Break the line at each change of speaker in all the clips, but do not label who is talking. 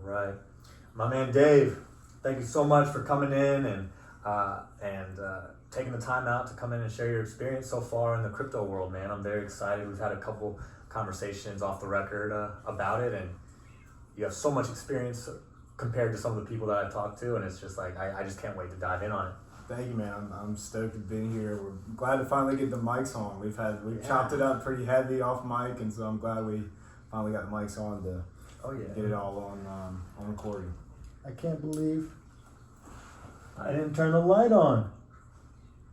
right. My man Dave, thank you so much for coming in and taking the time out to come in and share your experience so far in the crypto world, man. I'm very excited. We've had a couple conversations off the record about it, and you have so much experience compared to some of the people that I've talked to, and it's just like I just can't wait to dive in on it.
Thank you, man. I'm stoked to be here. We're glad to finally get the mics on. We've chopped it up pretty heavy off mic, and so I'm glad we finally got the mics on to get it all on recording.
I can't believe I didn't turn the light on.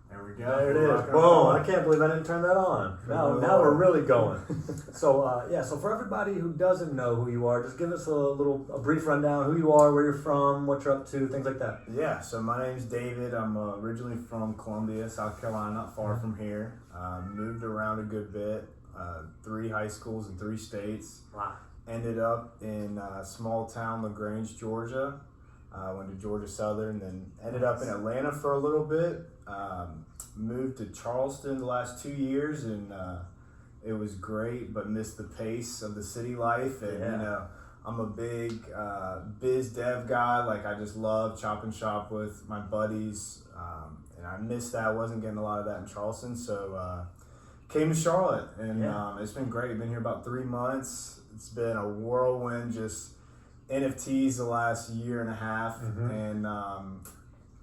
There we go.
There it is. Boom! I can't believe I didn't turn that on. Now we're really going. So so for everybody who doesn't know who you are, just give us a brief rundown: who you are, where you're from, what you're up to, things like that.
Yeah. So my name's David. I'm originally from Columbia, South Carolina, not far from here. Moved around a good bit. 3 high schools in 3 states.
Wow.
Ended up in small town LaGrange, Georgia. Went to Georgia Southern, then ended up in Atlanta for a little bit. Moved to Charleston the last 2 years, and it was great, but missed the pace of the city life. And I'm a big biz dev guy. Like, I just love chop and shop with my buddies, and I missed that. I wasn't getting a lot of that in Charleston, so came to Charlotte, and it's been great. Been here about 3 months. It's been a whirlwind, just NFTs the last year and a half, and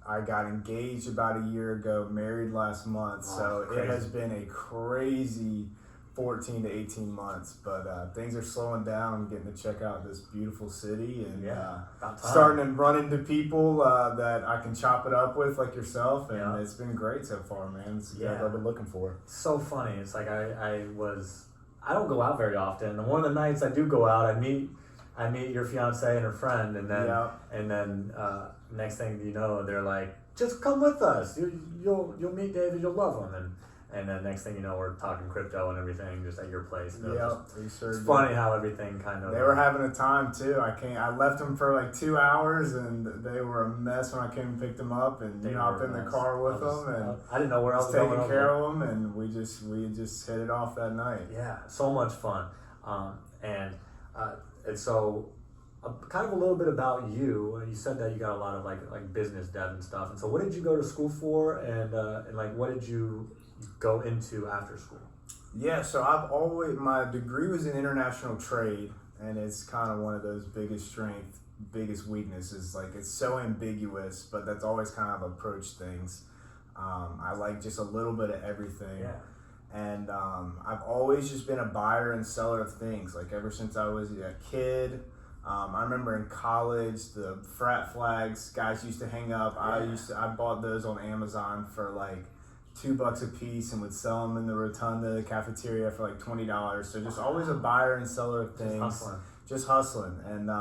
I got engaged about a year ago, married last month, so it has been a crazy 14 to 18 months, but things are slowing down. I'm getting to check out this beautiful city and starting to run into people that I can chop it up with, like yourself, and it's been great so far, man. It's what I've been looking for.
So funny. It's like I don't go out very often, and one of the nights I do go out, I meet your fiance and her friend, and then next thing you know, they're like, just come with us. You'll meet David, you'll love him, and then next thing you know, we're talking crypto and everything just at your place. It's funny how everything kind of.
They were having a time too. I left them for like 2 hours, and they were a mess when I came and picked them up, and hopped in the car with them, and
I didn't know where else
taking care of them, and we just hit it off that night.
Yeah, so much fun, and so. Kind of a little bit about you. You said that you got a lot of like business dev and stuff. And so, what did you go to school for, and like what did you go into after school?
Yeah, so my degree was in international trade, and it's kind of one of those biggest strengths, biggest weaknesses. Like, it's so ambiguous, but that's always kind of approached things. I like just a little bit of everything.
Yeah.
And I've always just been a buyer and seller of things. Like, ever since I was a kid. I remember in college, the frat flags guys used to hang up. I bought those on Amazon for like $2 a piece and would sell them in the Rotunda cafeteria for like $20. So just always a buyer and seller of things. Just hustling. And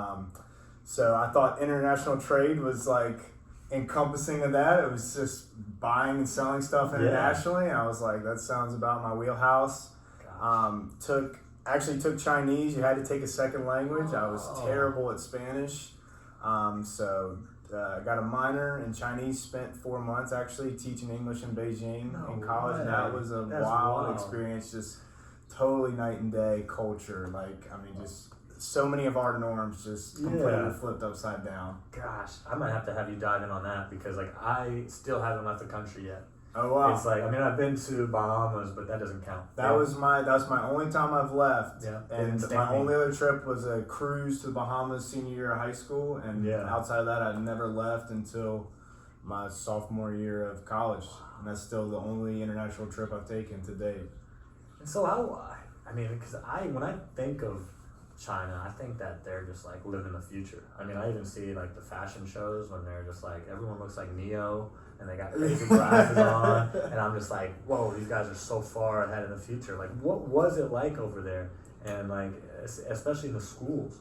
so I thought international trade was like encompassing of that. It was just buying and selling stuff internationally. I was like, that sounds about my wheelhouse. Took Chinese. You had to take a second language. I was terrible at Spanish. So I got a minor in Chinese, spent 4 months actually teaching English in Beijing in college. That was a wild experience, just totally night and day culture. Like, I mean, just so many of our norms just completely flipped upside down.
Gosh, I might have to have you dive in on that, because like I still haven't left the country yet.
Oh wow!
It's like, I mean, I've been to Bahamas, but that doesn't count.
That was my only time I've left.
Yeah.
And my only other trip was a cruise to the Bahamas senior year of high school, and outside of that, I never left until my sophomore year of college, and that's still the only international trip I've taken to date.
And so because when I think of China, I think that they're just like living the future. I mean, I even see like the fashion shows when they're just like, everyone looks like Neo and they got crazy glasses on, and I'm just like, whoa, these guys are so far ahead in the future. Like, what was it like over there? And like, especially in the schools.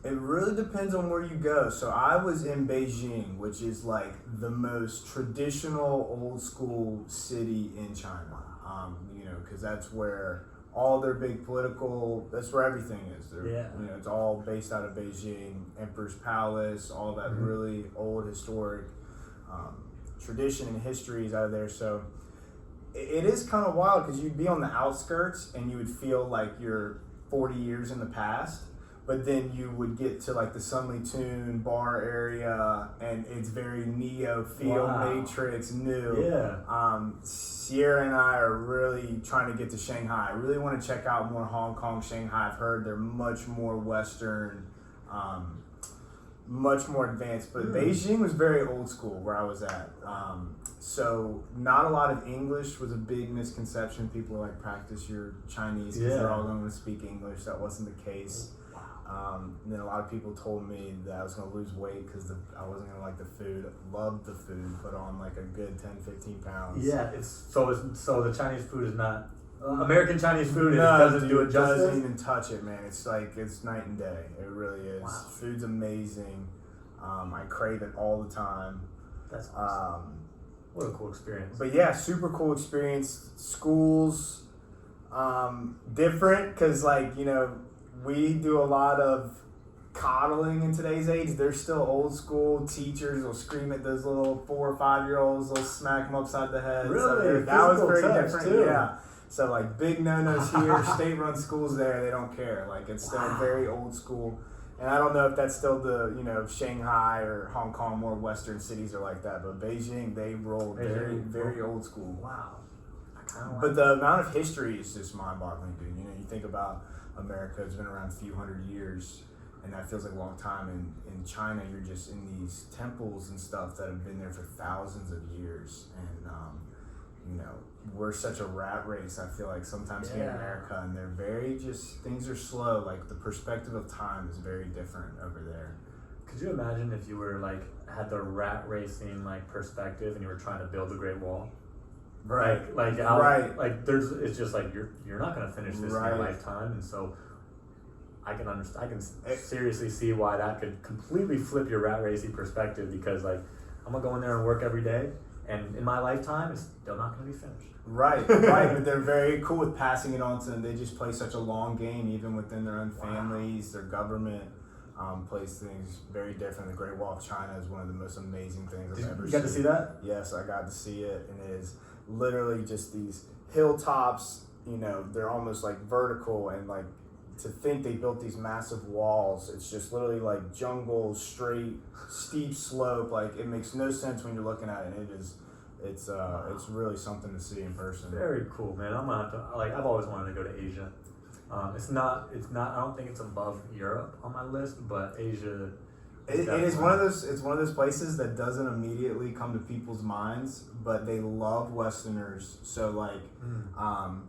It really depends on where you go. So I was in Beijing, which is like the most traditional old school city in China. Because that's where all their big that's where everything is. It's all based out of Beijing, Emperor's Palace, all that really old historic tradition and history is out of there. So it is kind of wild, because you'd be on the outskirts and you would feel like you're 40 years in the past. But then you would get to like the Sunly Tune bar area, and it's very Neo, Field, Matrix, new.
Yeah.
Sierra and I are really trying to get to Shanghai. I really want to check out more Hong Kong, Shanghai. I've heard they're much more Western, much more advanced. But Beijing was very old school where I was at. So not a lot of English was a big misconception. People are like, practice your Chinese because they're all going to speak English. That wasn't the case. And then a lot of people told me that I was going to lose weight because I wasn't going to like the food. Loved the food, put on like a good 10, 15 pounds.
Yeah, so the Chinese food is not American Chinese food. It doesn't do it justice.
Doesn't even touch it, man. It's like it's night and day. It really is. Wow. Food's amazing. I crave it all the time.
That's awesome. What a cool experience.
But yeah, super cool experience. Schools, different because like, you know, we do a lot of coddling in today's age. They're still old school. Teachers will scream at those little 4 or 5 year olds. They'll smack them upside the head.
Really?
So that was very different.
Too.
Yeah. So like big no-nos here. State-run schools there. They don't care. Like it's still very old school. And I don't know if that's still the, you know, Shanghai or Hong Kong, more Western cities are like that. But Beijing, they roll very, very old school.
Wow.
But the amount of history is just mind-boggling, dude. You know, you think about America, it's been around a few hundred years, and that feels like a long time. In China, you're just in these temples and stuff that have been there for thousands of years. And, you know, we're such a rat race, I feel like, sometimes here in America, and they're very just, things are slow. Like, the perspective of time is very different over there.
Could you imagine if you were, like, had the rat racing, like, perspective and you were trying to build the Great Wall?
Right.
Like there's, it's just like you're not gonna finish this in your lifetime, and so I can understand. I can seriously see why that could completely flip your rat racing perspective, because like I'm gonna go in there and work every day, and in my lifetime it's still not gonna be finished.
Right. But they're very cool with passing it on to them. They just play such a long game, even within their own families, their government. Plays things very different. The Great Wall of China is one of the most amazing things I've ever seen.
You got to see that?
Yes, I got to see it, and it is literally just these hilltops. You know, they're almost like vertical, and like to think they built these massive walls. It's just literally like jungle, straight, steep slope. Like it makes no sense when you're looking at it. And it's really something to see in person.
Very cool, man. I'm gonna have to, like, I've always wanted to go to Asia. It's not. I don't think it's above Europe on my list, but Asia.
It is one of those. It's one of those places that doesn't immediately come to people's minds, but they love Westerners. So like,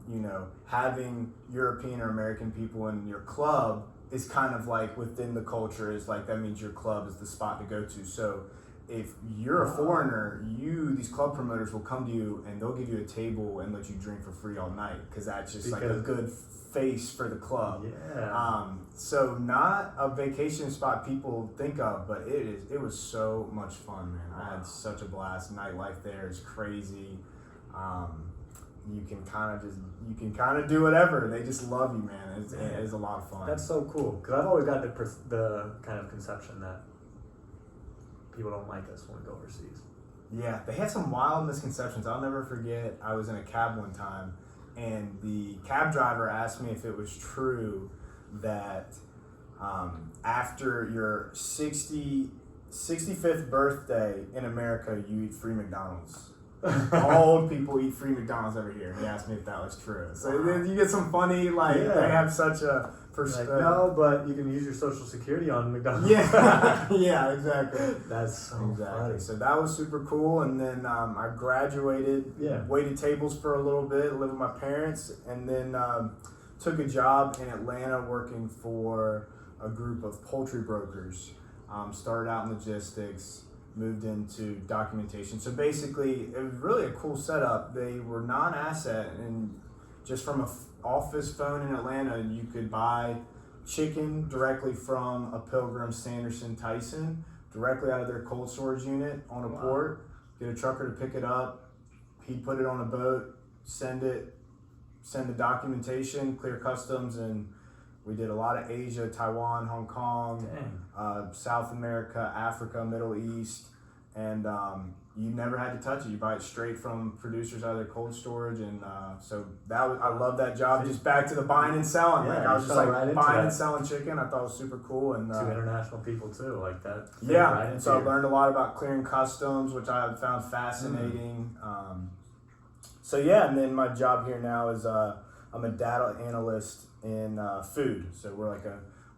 you know, having European or American people in your club is kind of like within the culture. Is like that means your club is the spot to go to. So if you're a foreigner, these club promoters will come to you and they'll give you a table and let you drink for free all night because that's just like a good face for the club.
Yeah.
So not a vacation spot people think of, but it was so much fun, man. I had such a blast. Nightlife there is crazy. You can kind of do whatever. They just love you, man. It is a lot of fun.
That's so cool, because I've always got the kind of conception that people don't like us when we go overseas.
Yeah, they had some wild misconceptions. I'll never forget, I was in a cab one time, and the cab driver asked me if it was true that after your 65th birthday in America, you eat free McDonald's. All old people eat free McDonald's over here. He asked me if that was true. So then you get some funny, like, they have such a perspective.
Like, no, but you can use your social security on McDonald's.
Yeah, yeah, exactly.
That's so funny.
So that was super cool. And then I graduated, waited tables for a little bit, lived with my parents, and then took a job in Atlanta working for a group of poultry brokers. Started out in logistics, moved into documentation. So basically, it was really a cool setup. They were non-asset, and just from an office phone in Atlanta, you could buy chicken directly from a Pilgrim, Sanderson, Tyson, directly out of their cold storage unit on a port. Get a trucker to pick it up. He'd put it on a boat, send the documentation, clear customs, and we did a lot of Asia, Taiwan, Hong Kong, South America, Africa, Middle East, and you never had to touch it. You buy it straight from producers out of their cold storage, and so I love that job. Just back to the buying and selling.
Yeah,
like I was just like
right
buying and selling chicken. I thought it was super cool, and
two international people too, like that.
Yeah,
right
and so I learned a lot about clearing customs, which I found fascinating. So yeah, and then my job here now is I'm a data analyst in food. So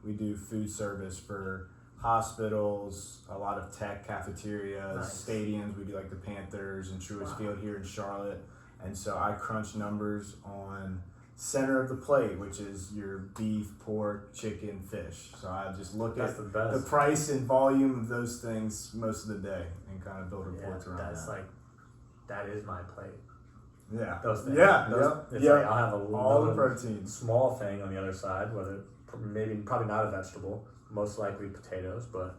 we do food service for hospitals, a lot of tech, cafeterias, stadiums. We do like the Panthers and Truist Field here in Charlotte. And so I crunch numbers on center of the plate, which is your beef, pork, chicken, fish. So I just look at the price and volume of those things most of the day and kind of build reports around that.
That is my plate.
Yeah.
Those things.
Yeah.
It's like I'll have
all the protein.
Small thing on the other side, probably not a vegetable, most likely potatoes, but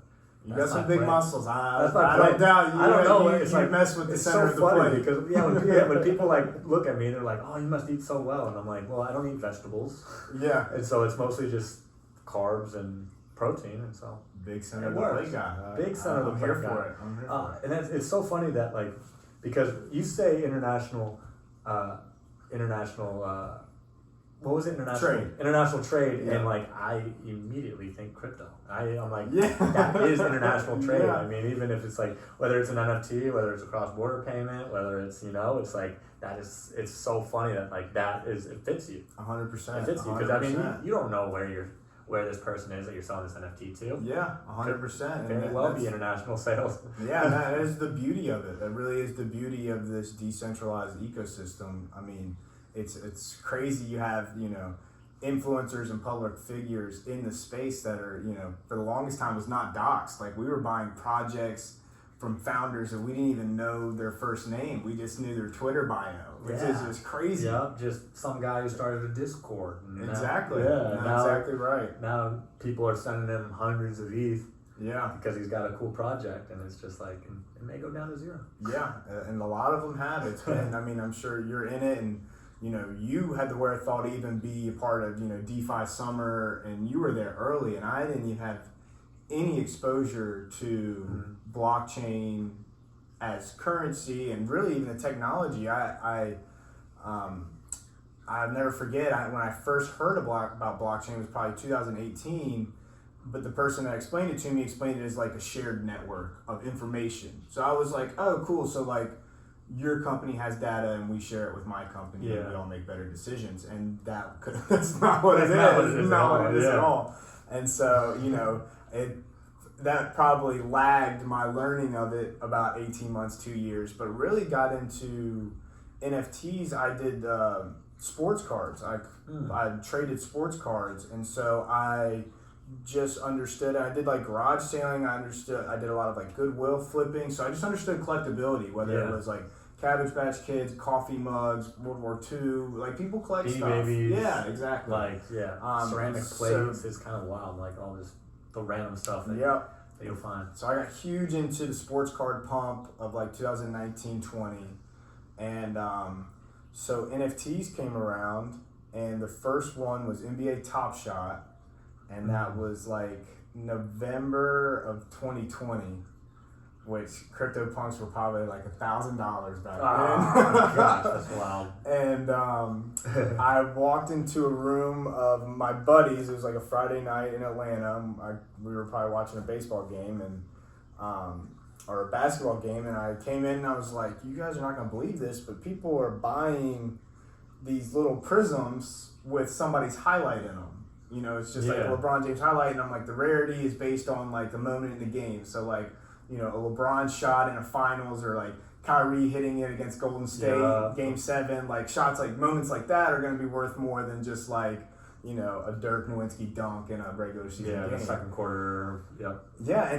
you got some big muscles. I
don't
doubt you.
I don't know.
It's like mess with the center of the plate
because when people like look at me, they're like, "Oh, you must eat so well," and I'm like, "Well, I don't eat vegetables."
Yeah,
and so it's mostly just carbs and protein, and so
big center of the plate guy.
Big center of the plate guy.
I'm here for it.
And it's so funny that because you say international. What was it? International trade,
yeah.
And I immediately think crypto. I'm like, that is international trade.
Yeah.
I mean, even if it's whether it's an NFT, whether it's a cross-border payment, whether it's it's that is. It's so funny that it fits you.
100%.
It fits you because I mean you don't know where this person is that you're selling this NFT to.
Yeah, 100%.
Very well be international sales.
Yeah, that is the beauty of it. That really is the beauty of this decentralized ecosystem. I mean, it's crazy. You have influencers and public figures in the space that are for the longest time was not doxed. Like we were buying projects from founders that we didn't even know their first name. We just knew their Twitter bio, which is just crazy.
Yeah, just some guy who started a Discord.
Exactly. Exactly right.
Now people are sending him hundreds of ETH.
Yeah.
Because he's got a cool project, and it's just it may go down to zero.
Yeah, and a lot of them have. It's been, I mean, I'm sure you're in it, and you had the wherewithal to even be a part of DeFi Summer, and you were there early, and I didn't even have any exposure to blockchain as currency and really even the technology. I'll never forget when I first heard about blockchain. It was probably 2018, but the person that explained it to me explained it as like a shared network of information. So I was like, oh cool, so your company has data and we share it with my company and we all make better decisions, and that's not what it is. It's not what it is at all. And so that probably lagged my learning of it about 18 months, 2 years, but really got into NFTs. I did sports cards. I traded sports cards, and so I just understood. I did garage sailing. I did a lot of Goodwill Flipping. So I just understood collectability, whether it was Cabbage Patch Kids, coffee mugs, World War II. People collect stuff.
Babies,
yeah, exactly.
Ceramic plates is kind of wild. All this the random stuff that you'll find.
So I got huge into the sports card pump of 2019-20, and so NFTs came around, and the first one was NBA Top Shot, and that was November of 2020, which CryptoPunks were probably $1,000 back then.
Oh gosh, that's wild.
And I walked into a room of my buddies. It was a Friday night in Atlanta. We were probably watching a baseball game or a basketball game, and I came in and I was like, you guys are not going to believe this, but people are buying these little prisms with somebody's highlight in them. It's just a LeBron James highlight, and I'm the rarity is based on the moment in the game. So a LeBron shot in a finals, or Kyrie hitting it against Golden State, Game 7, shots moments like that are going to be worth more than just a Dirk Nowitzki dunk in a regular season game.
Yeah, the second quarter. Yep.
Yeah,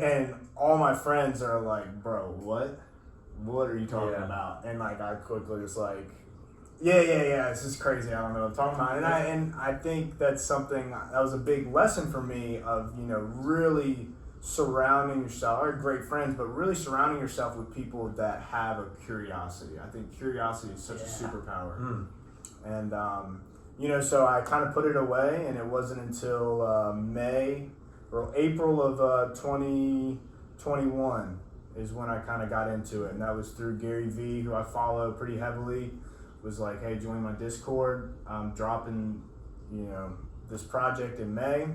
and all my friends are bro, what are you talking about? And I quickly was yeah, this is crazy. I don't know what I'm talking about. And I think that's something that was a big lesson for me of really surrounding yourself. I had great friends, but really surrounding yourself with people that have a curiosity. I think curiosity is such a superpower. And so I kind of put it away, and it wasn't until April of 2021 is when I kind of got into it, and that was through Gary Vee, who I follow pretty heavily. Was like, hey, join my Discord. I'm dropping, this project in May.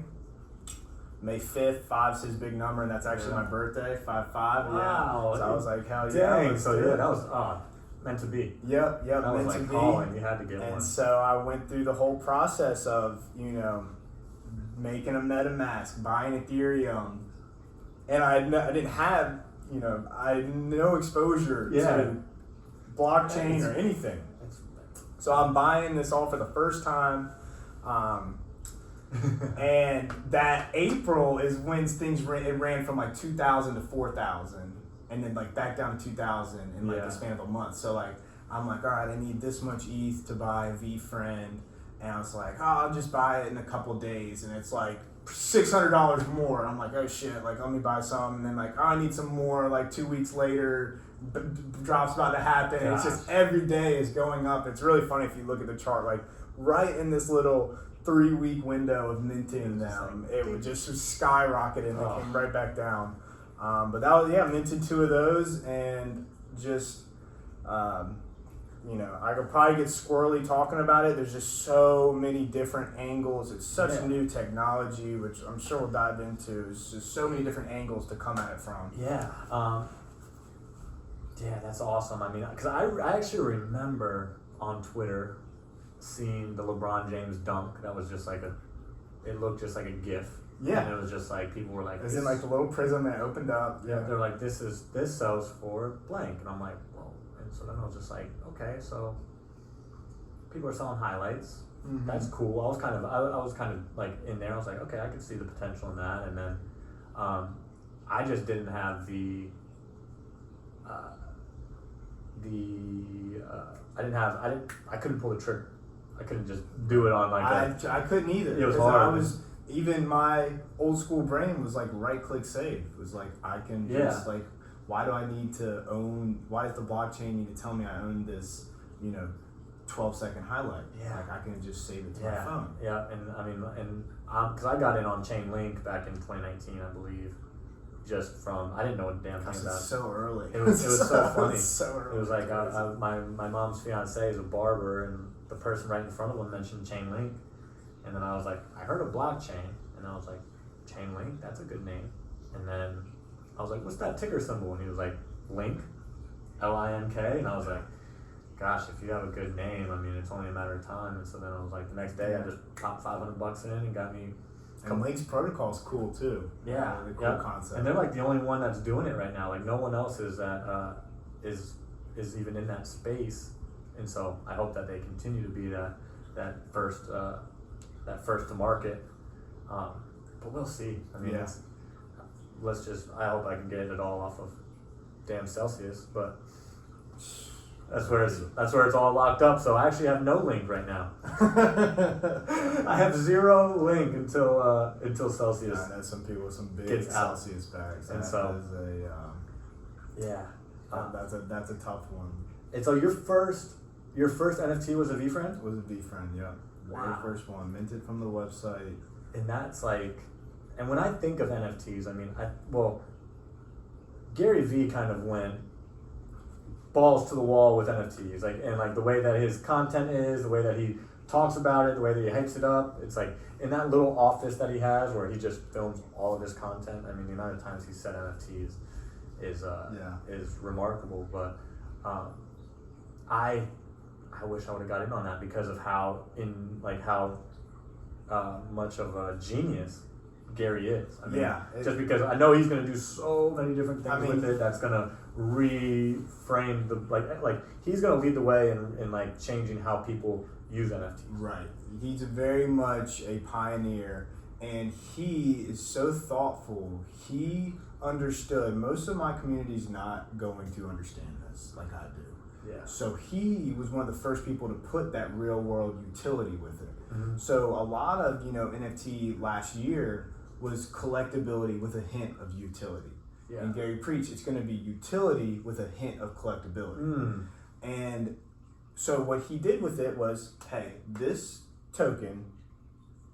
May 5th, 5's his big number, and that's actually my birthday, 5/5.
Wow.
Yeah. So I was like, hell
dang.
yeah.
So yeah, that was meant to be.
Yep,
That was
meant
like
to be.
calling. You had to get one.
And so I went through the whole process of, making a MetaMask, buying Ethereum, and I didn't have, I had no exposure to blockchain or anything. So I'm buying this all for the first time. And that April is when things it ran from like 2,000 to 4,000, and then like back down to 2,000 in like the span of a month. So like I'm like, all right, I need this much ETH to buy VFriend, and I was like, I'll just buy it in a couple days, and it's like $600 more. I'm like, oh shit, like let me buy some, and then like, I need some more. Like 2 weeks later, drop's about to happen. It's just every day is going up. It's really funny if you look at the chart, like right in this little 3-week window of minting them, it would just skyrocket and it came right back down. But that was, minted 2 of those, and just, I could probably get squirrely talking about it. There's just so many different angles. It's such new technology, which I'm sure we'll dive into. It's just so many different angles to come at it from.
Yeah. Yeah, that's awesome. I mean, because I actually remember on Twitter seeing the LeBron James dunk. That was just like it looked just like a GIF.
Yeah.
And it was just like, people were like,
As in like the little prism that opened up.
Yeah. They're like, this sells for blank. And I'm like, well, and so then I was just like, okay, so people are selling highlights. Mm-hmm. That's cool. I was kind of like in there. I was like, okay, I could see the potential in that. And then I just didn't have I couldn't pull the trigger. I couldn't just do it on like
I couldn't either.
It was hard.
Even my old school brain was like right click save. It was like, I can just like, why do I need to why does the blockchain need to tell me I own this, 12-second highlight?
Yeah.
Like I can just save it to my phone.
Yeah, and I mean, because I got in on Chainlink back in 2019, I believe. Just from, I didn't know a damn thing about it.
So early.
It was so funny.
So early.
It was like my mom's fiance is a barber, and the person right in front of him mentioned Chainlink, and then I was like, I heard of blockchain, and I was like, Chainlink, that's a good name. And then I was like, what's that ticker symbol? And he was like, Link, LINK, and I was like, gosh, if you have a good name, I mean, it's only a matter of time. And so then I was like, the next day I just popped $500 in and got me.
And Link's protocol is cool too.
Yeah,
really cool concept.
And they're like the only one that's doing it right now. Like no one else is that is even in that space. And so I hope that they continue to be that first to market. But we'll see. I mean, I hope I can get it all off of damn Celsius, but that's where it's all locked up. So I actually have no link right now. I have 0 link until Celsius.
I know some people with some big Celsius bags,
and
that
so
is that's a tough one.
And so your first NFT was a VFriend?
Was a VFriend, yeah.
Wow.
Very first one, minted from the website.
And that's like, and when I think of NFTs, I mean, Gary Vee kind of went balls to the wall with NFTs, like the way that his content is, the way that he talks about it, the way that he hypes it up. It's like in that little office that he has where he just films all of his content. I mean, the amount of times he said NFTs is remarkable. But I wish I would have got in on that because of how much of a genius Gary is. I mean, just because I know he's going to do so many different things with it that's going to reframe the like he's going to lead the way in like changing how people use NFTs.
Right. He's very much a pioneer, and he is so thoughtful. He understood most of my community's not going to understand this like I do.
Yeah.
So he was one of the first people to put that real world utility with it.
Mm-hmm.
So a lot of NFT last year was collectability with a hint of utility. Yeah. And Gary preached it's going to be utility with a hint of collectability. And so what he did with it was, hey, this token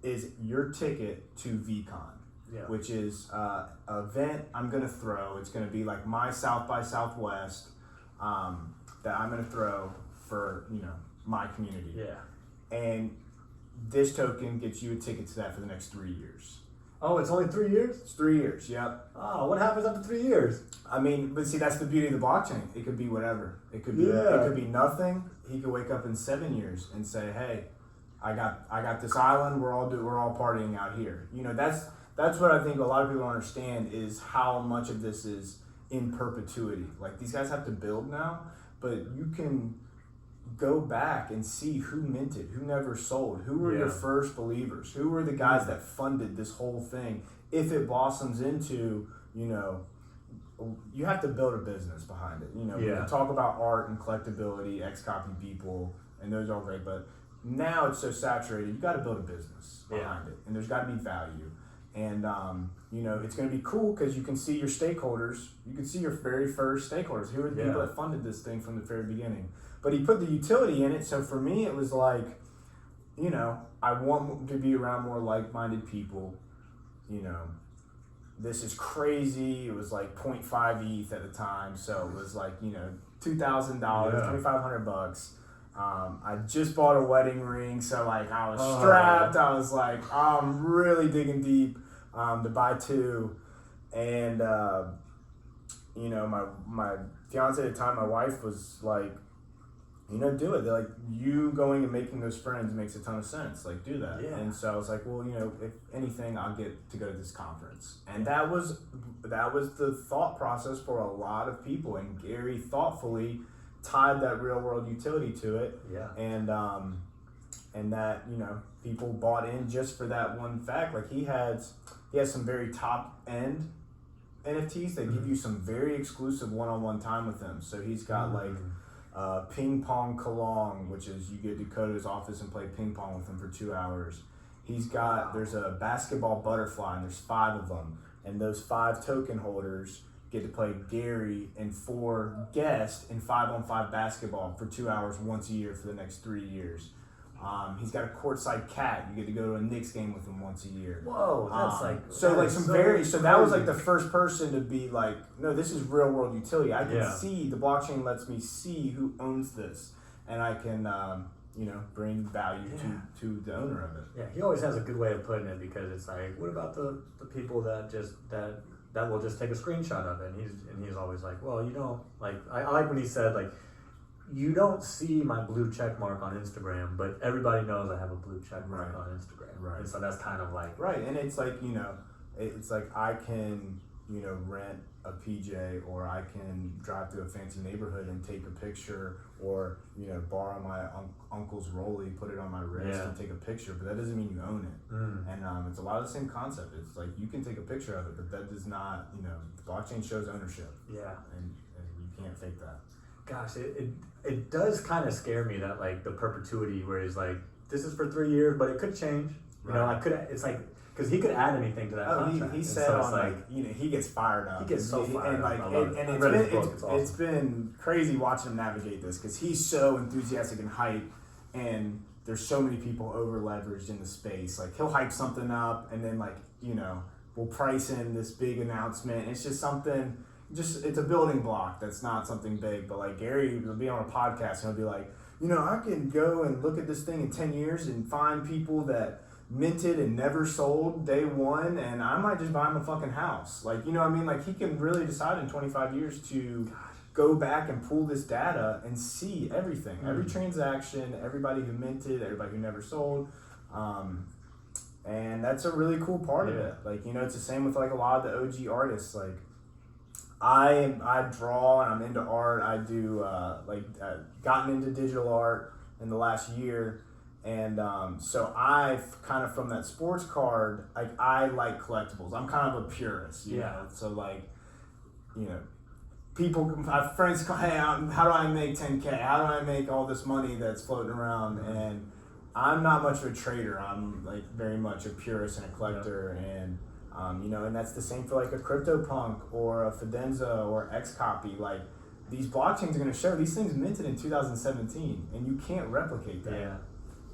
is your ticket to VCon. which is an event I'm going to throw. It's going to be like my South by Southwest that I'm going to throw for, my community.
Yeah.
And this token gets you a ticket to that for the next 3 years.
Oh, it's only 3 years?
It's 3 years, yep.
Oh, what happens after 3 years?
I mean, but see, that's the beauty of the blockchain. It could be whatever. It could be nothing. He could wake up in 7 years and say, "Hey, I got this island. We're all partying out here." That's what I think a lot of people don't understand is how much of this is in perpetuity. Like these guys have to build now, but you can go back and see who minted, who never sold, who were your first believers, who were the guys that funded this whole thing. If it blossoms into, you have to build a business behind it. We can talk about art and collectability, X-copy people, and those are all great, but now it's so saturated, you got to build a business behind it, and there's got to be value. And, it's going to be cool because you can see your stakeholders. You can see your very first stakeholders. Who are the people that funded this thing from the very beginning? But he put the utility in it. So for me, it was like, I want to be around more like-minded people. This is crazy. It was like 0.5 ETH at the time. So it was like, $2,000, $2,500. I just bought a wedding ring, so like I was strapped. I was like, I'm really digging deep to buy two, and my fiance at the time, my wife was like, do it. They're like, you going and making those friends makes a ton of sense. Like, do that. Yeah. And so I was like, well, if anything, I'll get to go to this conference, and that was the thought process for a lot of people, and Gary thoughtfully tied that real world utility to it, and that people bought in just for that one fact. Like he has some very top end NFTs that give you some very exclusive one-on-one time with them. So he's got ping pong Kalong, which is you get to go to his office and play ping pong with him for 2 hours. There's a basketball butterfly, and there's 5 of them, and those 5 token holders get to play Gary and 4 guests in 5-on-5 basketball for 2 hours once a year for the next 3 years. He's got a courtside cat. You get to go to a Knicks game with him once a year.
Whoa, that's
so that was like the first person to be like, no, this is real world utility. I can see, the blockchain lets me see who owns this, and I can bring value to the owner of it.
Yeah, he always has a good way of putting it, because it's like, what about the people that will just take a screenshot of it, and he's always like, well, you don't, like, I like when he said, like, you don't see my blue check mark on Instagram, but everybody knows I have a blue check mark on Instagram. Right. And so that's kind of like...
Right, and it's like, it's like I can, rent a PJ, or I can drive through a fancy neighborhood and take a picture, or, borrow my uncle's rollie, put it on my wrist and take a picture, but that doesn't mean you own it. And it's a lot of the same concept. It's like you can take a picture of it, but that does not, the blockchain shows ownership. Yeah. And you can't fake that.
Gosh, it does kind of scare me that, like, the perpetuity where he's like, this is for 3 years, but it could change. It's like, because he could add anything to that contract.
He said he gets fired up.
He gets so fired up.
And it's been crazy watching him navigate this, because he's so enthusiastic and hype, and there's so many people over leveraged in the space. Like, he'll hype something up, and then we'll price in this big announcement. It's just something. It's a building block that's not something big, but like Gary will be on a podcast and he'll be like, I can go and look at this thing in 10 years and find people that minted and never sold day one, and I might just buy him a fucking house. Like, Like, he can really decide in 25 years to go back and pull this data and see everything, every transaction, everybody who minted, everybody who never sold. And that's a really cool part of it. Like, it's the same with like a lot of the OG artists. Like, I draw and I'm into art. I do gotten into digital art in the last year, and so I've kind of, from that sports card, like, I like collectibles. I'm kind of a purist, you know. So like, people, my friends go, hey, how do I make 10K? How do I make all this money that's floating around? And I'm not much of a trader. I'm like very much a purist and a collector, and and that's the same for like a CryptoPunk or a Fidenza or X-Copy. Like, these blockchains are going to show these things minted in 2017, and you can't replicate that.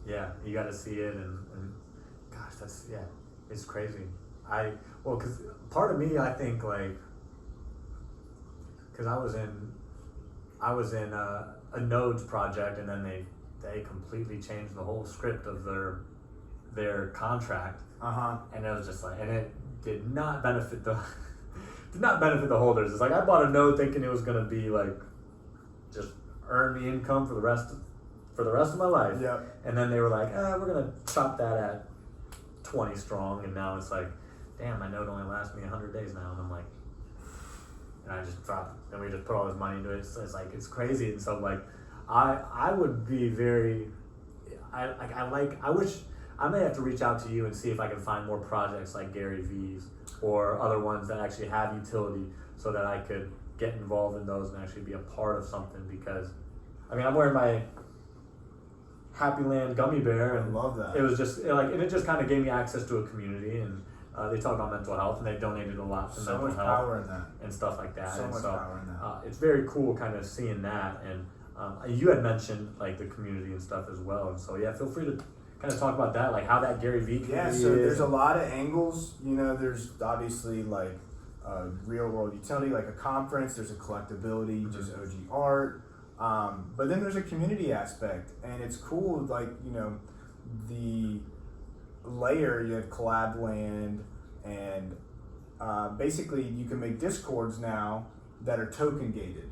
Yeah, you got to see it, and gosh, it's crazy. because part of me, I think like, because I was in a nodes project, and then they completely changed the whole script of their contract, and it was just like, and it did not benefit the holders. It's like I bought a node thinking it was gonna be like just earn me income for the rest of my life.
Yep.
And then they were like, we're gonna chop that at 20 strong, and now it's like, damn, my node only lasts me 100 days now, and I'm like, and I just dropped, and we just put all this money into it. So it's like, it's crazy. And so like, I would be very, I wish I may have to reach out to you and see if I can find more projects like Gary V's or other ones that actually have utility, so that I could get involved in those and actually be a part of something. Because I mean, I'm wearing my Happy Land gummy bear, and
I love that.
It was just and it just kind of gave me access to a community, and they talk about mental health, and they donated a lot to mental health
power in that,
and stuff like that.
So much power in that.
It's very cool kind of seeing that. And you had mentioned like the community and stuff as well, and so yeah, feel free to kind of talk about that, like how that Gary V community is.
So there's a lot of angles. There's obviously like real world utility, like a conference. There's a collectability, just OG art. But then there's a community aspect, and it's cool. Like the layer, you have collab land, and basically you can make discords now that are token gated,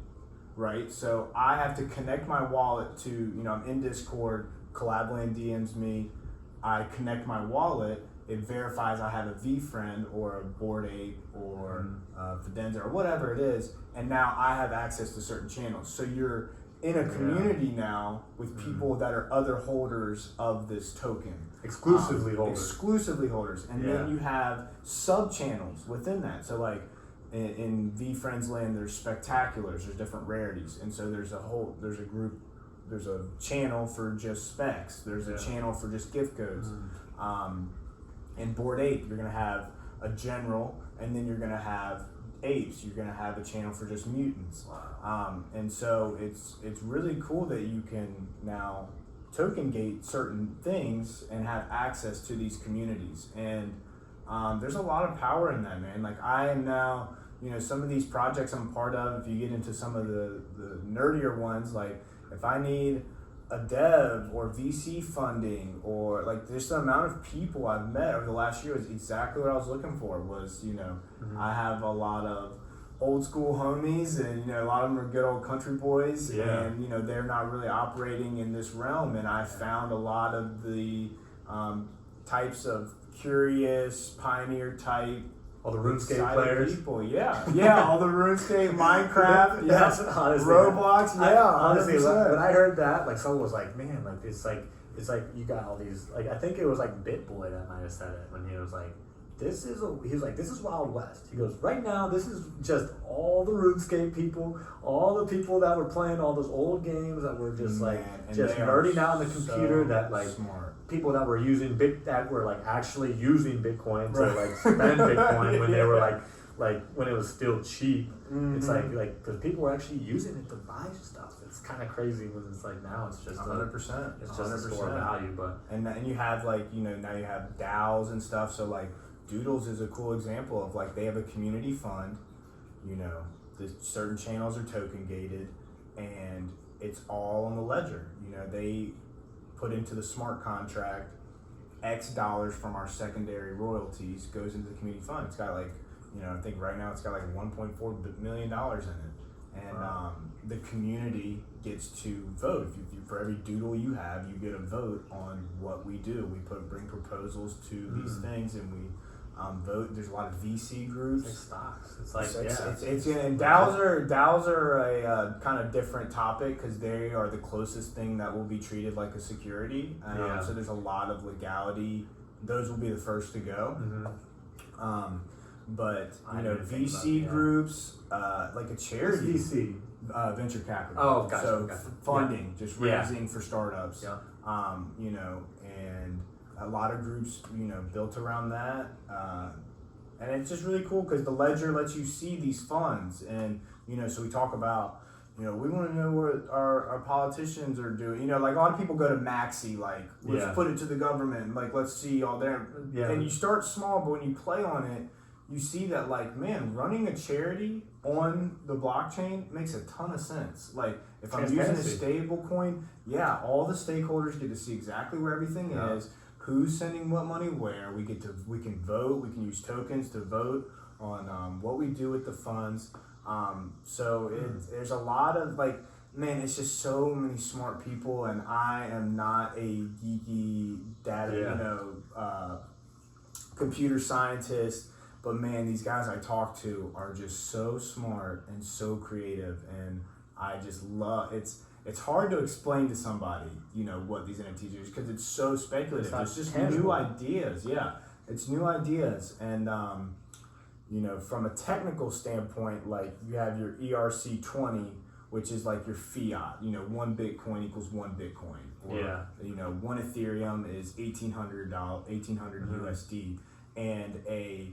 right? So I have to connect my wallet to, I'm in Discord, collab land DMs me, I connect my wallet, it verifies I have a V-friend or a Bored Ape or Fidenza or whatever it is, and now I have access to certain channels. So you're in a community now with people that are other holders of this token.
Exclusively
holders. And then you have sub-channels within that. So like in V-Friends land, there's spectaculars, there's different rarities. And so there's a channel for just specs. There's a channel for just gift codes. In Bored Ape, you're going to have a general, and then you're going to have apes. You're going to have a channel for just mutants. And so it's really cool that you can now token gate certain things and have access to these communities. And there's a lot of power in that, man. Like I am now, some of these projects I'm part of, if you get into some of the nerdier ones, like if I need a dev or VC funding, or like just the amount of people I've met over the last year is exactly what I was looking for. Was I have a lot of old school homies, and a lot of them are good old country boys, and they're not really operating in this realm, and I found a lot of the types of curious pioneer type.
All the RuneScape players.
People, all the RuneScape, Minecraft,
that's honestly,
Roblox,
honestly, when I heard that, like someone was like, man, like it's like you got all these, like I think it was like BitBoy that might have said it when he was like, this is Wild West. He goes, right now this is just all the RuneScape people, all the people that were playing all those old games that were just just nerding out on the computer, that like smart. People that were that were like actually using Bitcoin to like spend Bitcoin when they were like when it was still cheap. It's like because people were actually using it to buy stuff. It's kind of crazy when it's like now it's just
100%.
It's just a store value, but
and you have now you have DAOs and stuff. So like Doodles is a cool example of like they have a community fund. The certain channels are token gated, and it's all on the ledger. They put into the smart contract X dollars from our secondary royalties goes into the community fund. It's got like, I think right now it's got like $1.4 million in it. And the community gets to vote. For every doodle you have, you get a vote on what we do. We bring proposals to these things, and we vote. There's a lot of VC groups.
It's stocks. It's like
and DAOs are a kind of different topic because they are the closest thing that will be treated like a security. So there's a lot of legality. Those will be the first to go. But VC groups, like a charity.
VC?
Venture capital.
Oh, gotcha.
So funding, just raising for startups. And a lot of groups, built around that. And it's just really cool because the ledger lets you see these funds. And, so we talk about, you know, we want to know what our politicians are doing. You know, like a lot of people go to Maxi, like, let's put it to the government, like, let's see all there. Yeah. And you start small, but when you play on it, you see that, like, man, running a charity on the blockchain makes a ton of sense. Like, if I'm using a stable coin, all the stakeholders get to see exactly where everything is, who's sending what money where. We can vote, we can use tokens to vote on what we do with the funds. There's a lot of, like, man, it's just so many smart people, and I am not a geeky data, computer scientist, but man, these guys I talk to are just so smart and so creative, and I just love it's hard to explain to somebody, you know, what these NFTs are, because it's so speculative. It's just new ideas. Yeah, it's new ideas, and you know, from a technical standpoint, like, you have your ERC20, which is like your fiat. You know, 1 Bitcoin equals 1 Bitcoin. Or, you know, 1 Ethereum is $1,800 USD, and a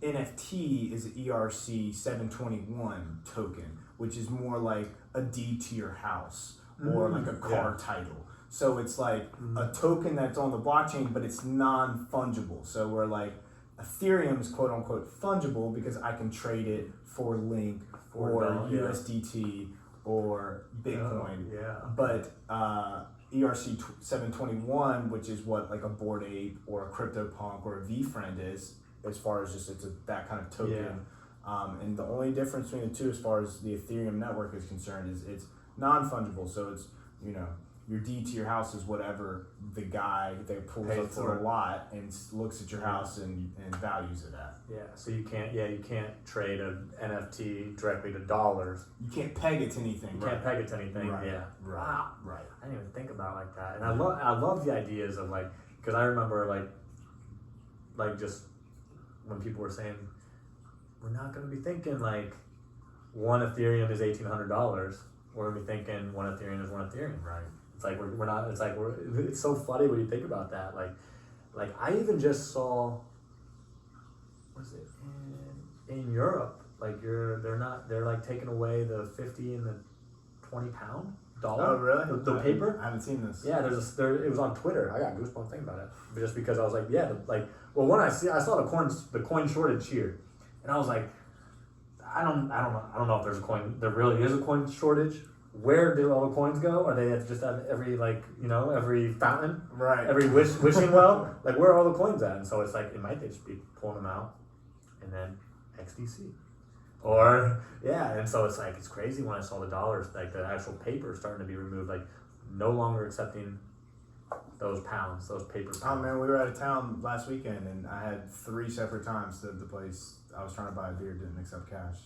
NFT is an ERC 721 token, which is more like a deed to your house or like a car title. So it's like a token that's on the blockchain, but it's non-fungible. So we're like, Ethereum is quote unquote fungible because I can trade it for Link or USDT or Bitcoin. But ERC 721, which is what like a Bored Ape or a CryptoPunk or a VFriend is, as far as just that kind of token. And the only difference between the two, as far as the Ethereum network is concerned, is it's non-fungible. So it's, you know, your deed to your house is whatever the guy that pulls up to the lot and looks at your house and values it at.
So you can't trade an NFT directly to dollars.
You can't peg it to anything.
You can't peg it to anything. Wow. Right. I didn't even think about it like that. And I love the ideas of, like, because I remember like just when people were saying, we're not going to be thinking like 1 Ethereum is $1,800. We're going to be thinking 1 Ethereum is 1 Ethereum.
Right.
It's like we're not. It's like it's so funny when you think about that. Like I even just saw. Was it in Europe? Like they're like taking away the 50 and the 20 pound dollar.
Oh really?
The paper.
I haven't seen this.
Yeah, it was on Twitter. I got goosebumps thinking about it, just because I was like, when I saw the coin shortage here, and I was like, I don't know if there's a coin. There really is a coin shortage. Where do all the coins go? Are they just at every every fountain?
Right.
Every wishing well? Like, where are all the coins at? And so it's like, it might just be pulling them out and then XDC. Or, and so it's like, it's crazy when I saw the dollars, like the actual paper starting to be removed, like no longer accepting those pounds, those paper pounds.
Oh man, we were out of town last weekend and I had 3 separate times that the place I was trying to buy a beer didn't accept cash.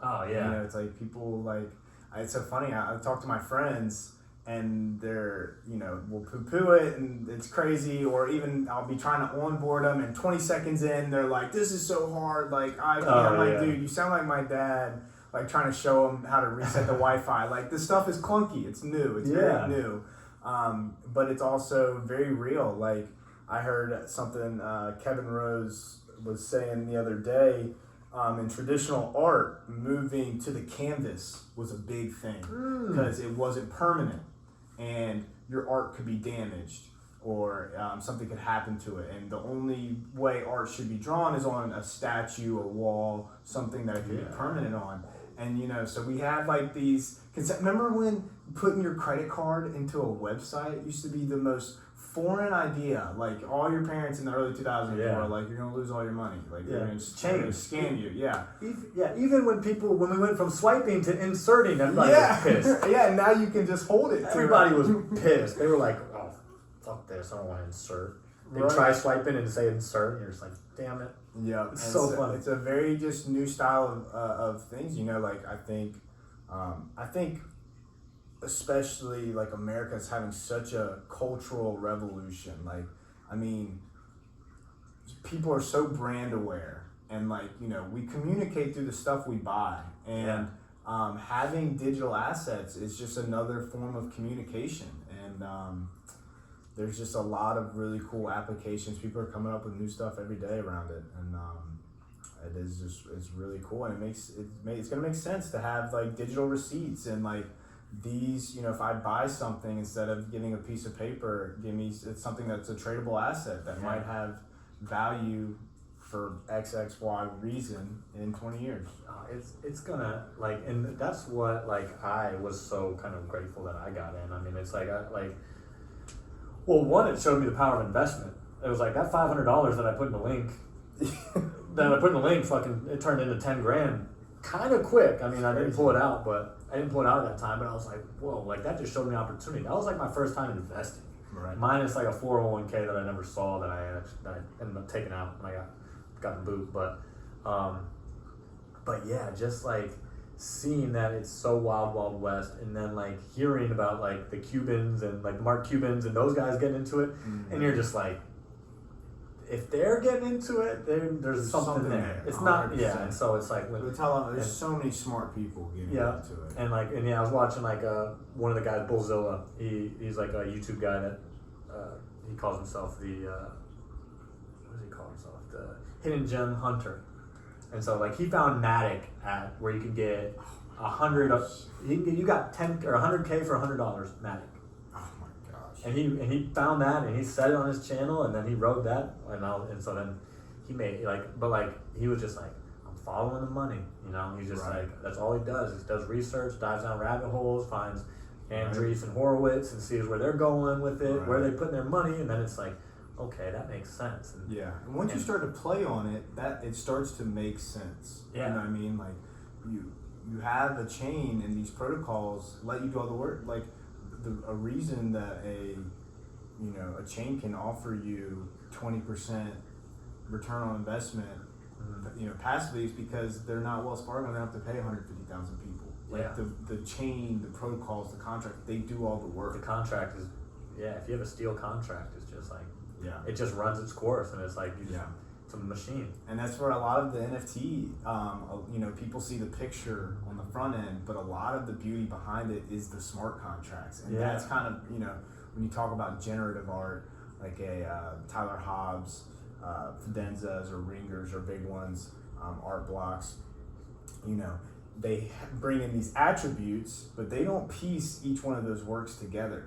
Oh yeah.
You know, it's like people like, it's so funny. I talk to my friends and they're, you know, will poo-poo it and it's crazy, or even I'll be trying to onboard them and 20 seconds in, they're like, this is so hard. Like, I can't. I'm like, dude, you sound like my dad, like trying to show him how to reset the Wi-Fi. Like, this stuff is clunky. It's new. It's very new. But it's also very real. Like, I heard something Kevin Rose was saying the other day. In traditional art, moving to the canvas was a big thing because it wasn't permanent and your art could be damaged or something could happen to it. And the only way art should be drawn is on a statue, a wall, something that it could be permanent on. And, you know, so we have like these, remember when putting your credit card into a website used to be the most foreign idea? Like, all your parents in the early 2000s were like, you're going to lose all your money. Like, they're going to scam you.
Even when we went from swiping to inserting, everybody was pissed.
Now you can just hold it.
Everybody was pissed. They were like, oh, fuck this, I don't want to insert. They try swiping and say insert, and you're just like, damn it.
Yeah.
It's so funny.
It's a very just new style of things, you know, like, I think especially like America's having such a cultural revolution. Like, I mean, people are so brand aware, and like, you know, we communicate through the stuff we buy, and having digital assets is just another form of communication. And there's just a lot of really cool applications. People are coming up with new stuff every day around it, and it's really cool, and it's gonna make sense to have like digital receipts and like these, if I buy something, instead of giving a piece of paper, it's something that's a tradable asset that might have value for XXY reason in 20 years.
It's gonna like, and that's what like I was so kind of grateful that I got in. I mean, it's like well, one, it showed me the power of investment. It was like that $500 that I put in the link, fucking, it turned into 10 grand kind of quick. I mean, I didn't pull it out, at that time, but I was like, whoa, like that just showed me opportunity. That was like my first time investing.
Right.
Minus like a 401k that I never saw that I ended up taking out when I got the boot. But yeah, just like seeing that it's so wild west, and then like hearing about like the Cubans and like Mark Cubans and those guys getting into it, and you're just like, if they're getting into it, there's something there. It's 100%. Not, yeah. And so it's like,
there's so many smart people getting into it.
And like, and yeah, I was watching like one of the guys, Bullzilla. He's like a YouTube guy that he calls himself the what does he call himself? The Hidden Gem Hunter. And so like he found Matic at where you could get you got 10 or 100K for $100 Matic. And he found that, and he said it on his channel, and then he wrote that, and so then he made he was just like, I'm following the money, He's just like, that's all he does. He does research, dives down rabbit holes, finds Andreessen and Horowitz, and sees where they're going with it, where they put their money, and then it's like, okay, that makes sense.
And once you start to play on it, that it starts to make sense.
Yeah.
You know what I mean? Like you have a chain, and these protocols let you do all the work. Like a reason that a chain can offer you 20% return on investment, passively, is because they're not Wells Fargo, and they don't have to pay 150,000 people. Like the chain, the protocols, the contract, they do all the work.
The contract is, if you have a steel contract, it's just like, it just runs its course, and it's like, it's a machine.
And that's where a lot of the NFT, people see the picture on the front end, but a lot of the beauty behind it is the smart contracts. And that's kind of, when you talk about generative art, like a Tyler Hobbs, Fidenzas or Ringers or big ones, art blocks, they bring in these attributes, but they don't piece each one of those works together.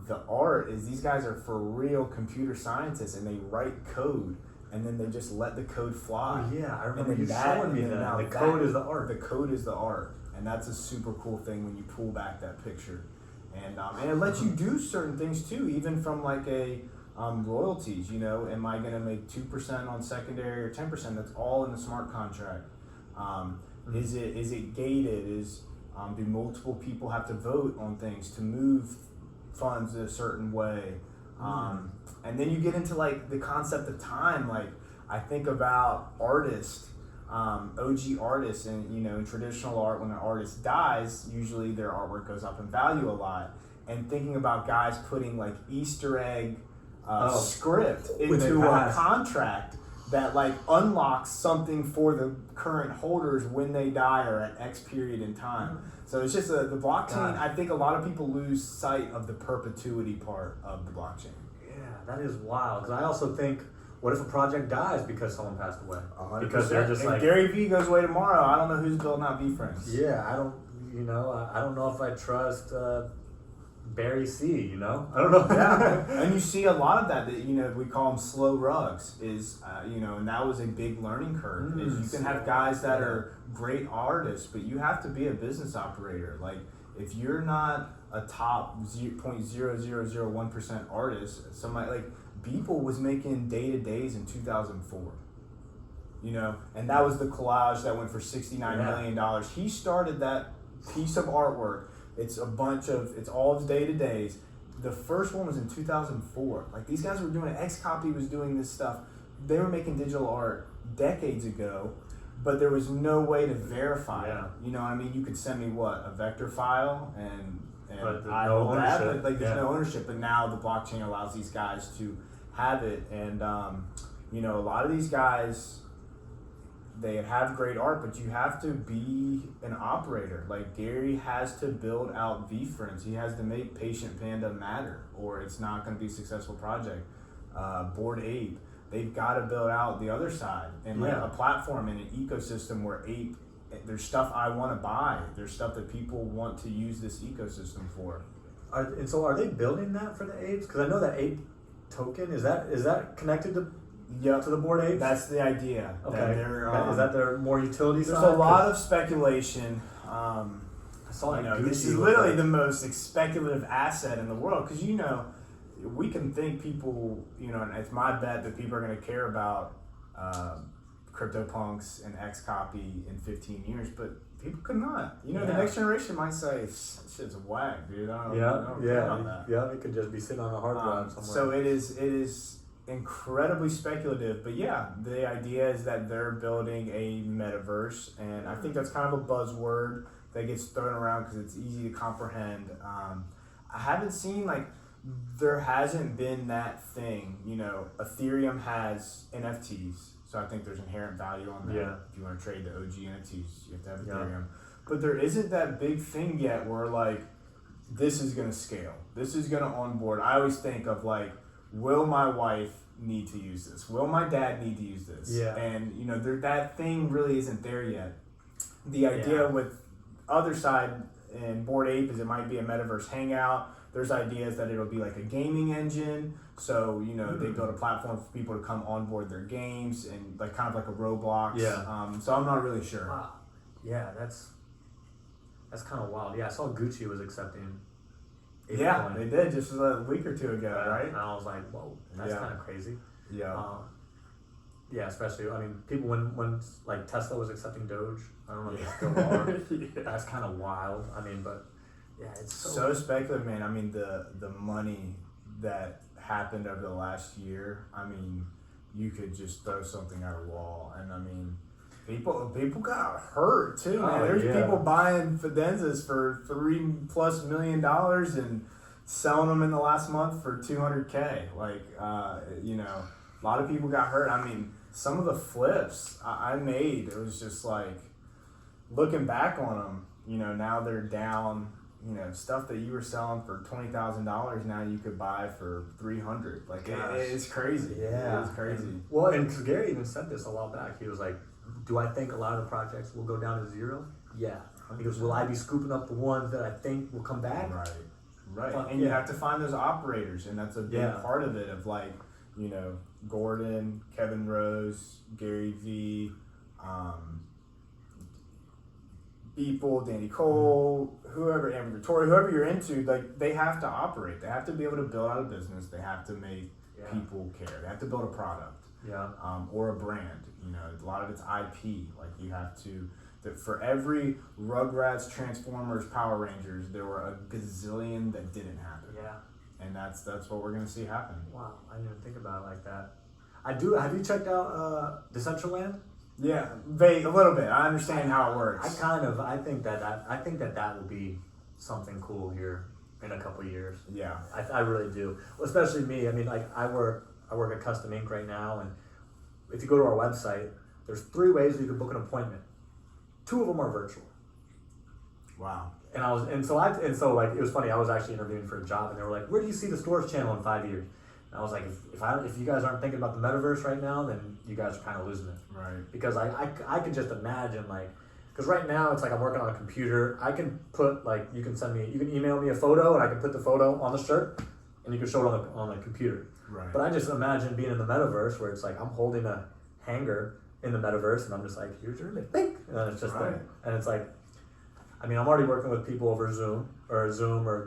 The art is, these guys are for real computer scientists, and they write code, and then they just let the code fly.
Oh yeah, I remember you showing me that. The code is the art.
The code is the art, and that's a super cool thing when you pull back that picture, and it lets you do certain things too, even from like a royalties. Am I going to make 2% on secondary or 10%? That's all in the smart contract. Is it gated? Do multiple people have to vote on things to move funds a certain way? And then you get into like the concept of time. Like I think about artists, OG artists, and in traditional art, when an artist dies, usually their artwork goes up in value a lot. And thinking about guys putting like Easter egg script into a contract that like unlocks something for the current holders when they die or at X period in time. So it's just the blockchain. I think a lot of people lose sight of the perpetuity part of the blockchain.
Yeah, that is wild. Because I also think, what if a project dies because someone passed away?
100%.
Because they're just like,
Gary Vee goes away tomorrow. I don't know who's building out V-Friends.
Yeah, I don't know if I trust Barry C. I don't know.
And you see a lot of that we call them slow rugs. And that was a big learning curve. Is you can have guys that are great artists, but you have to be a business operator. Like if you're not a top 0.0001% artist, somebody like Beeple was making day-to-days in 2004. And that was the collage that went for $69 million. He started that piece of artwork. It's all his day-to-days. The first one was in 2004. Like these guys were doing it. Xcopy was doing this stuff. They were making digital art decades ago, but there was no way to verify it. You know what I mean? You could send me a vector file, and I hold that, but like there's no ownership. But now the blockchain allows these guys to have it, and a lot of these guys, they have great art, but you have to be an operator. Like Gary has to build out V-Friends. He has to make Patient Panda matter, or it's not going to be a successful project. Bored Ape. they've got to build out the other side and like a platform and an ecosystem where there's stuff I want to buy. There's stuff that people want to use this ecosystem for.
And so are they building that for the apes? Because I know that ape token, is that connected to the Bored Apes?
That's the idea.
Okay. Is that their more utility side?
There's a lot of speculation.
I saw
this is literally the most speculative asset in the world because we can think people, and it's my bet that people are going to care about CryptoPunks and XCopy in 15 years, but people could not. The next generation might say, shit's whack, dude. I don't care about that.
Yeah, it could just be sitting on a hard drive somewhere.
So it is incredibly speculative, but the idea is that they're building a metaverse, and I think that's kind of a buzzword that gets thrown around because it's easy to comprehend. I haven't seen there hasn't been that thing. Ethereum has NFTs, so I think there's inherent value on that.
Yeah.
If you want to trade the OG NFTs, you have to have Ethereum. But there isn't that big thing yet where this is going to scale. This is going to onboard. I always think of will my wife need to use this? Will my dad need to use this?
Yeah.
And that thing really isn't there yet. The idea with other side and Bored Ape is it might be a metaverse hangout. There's ideas that it'll be like a gaming engine. So, they build a platform for people to come on board their games and kind of like a Roblox.
Yeah.
So I'm not really sure.
Wow. Yeah, that's kind of wild. Yeah, I saw Gucci was accepting
Bitcoin. They did just a week or two ago, right?
And I was like, whoa, that's kind of crazy.
Yeah.
Especially, people when Tesla was accepting Doge, I don't know if they still are. That's kind of wild. But it's
so speculative, man. The money that happened over the last year, you could just throw something at a wall. And people got hurt too, man. There's people buying Fidenzas for $3+ million and selling them in the last month for $200K. A lot of people got hurt. Some of the flips I made, it was just looking back on them, now they're down. Stuff that you were selling for $20,000 now you could buy for $300. It's crazy.
Yeah,
it's crazy.
And because Gary even said this a while back, he was like, "Do I think a lot of the projects will go down to zero? Yeah." He goes, "Will I be scooping up the ones that I think will come back?"
Right. And you have to find those operators, and that's a big part of it. Of Gordon, Kevin Rose, Gary V. Beeple, Danny Cole, whoever, Amber Vittori, whoever you're into, they have to operate. They have to be able to build out a business. They have to make people care. They have to build a product, or a brand. A lot of it's IP. You have to. For every Rugrats, Transformers, Power Rangers, there were a gazillion that didn't happen.
Yeah,
and that's what we're gonna see happen.
Wow, I didn't even think about it like that. I do. Have you checked out Decentraland?
Yeah, a little bit. I understand how it works.
I think that will be something cool here in a couple of years.
Yeah,
I really do. Well, especially me. I work at Custom Ink right now, and if you go to our website, there's 3 ways you can book an appointment. 2 of them are virtual.
Wow.
And it was funny. I was actually interviewing for a job, and they were like, "Where do you see the stores channel in 5 years?" And I was like, if you guys aren't thinking about the metaverse right now, then you guys are kind of losing it.
Right.
Because I could just imagine because right now it's I'm working on a computer. I can put you can email me a photo, and I can put the photo on the shirt, and you can show it on the computer.
Right.
But I just imagine being in the metaverse where it's I'm holding a hanger in the metaverse, and I'm just here's your image, and then it's just there. And it's I'm already working with people over Zoom or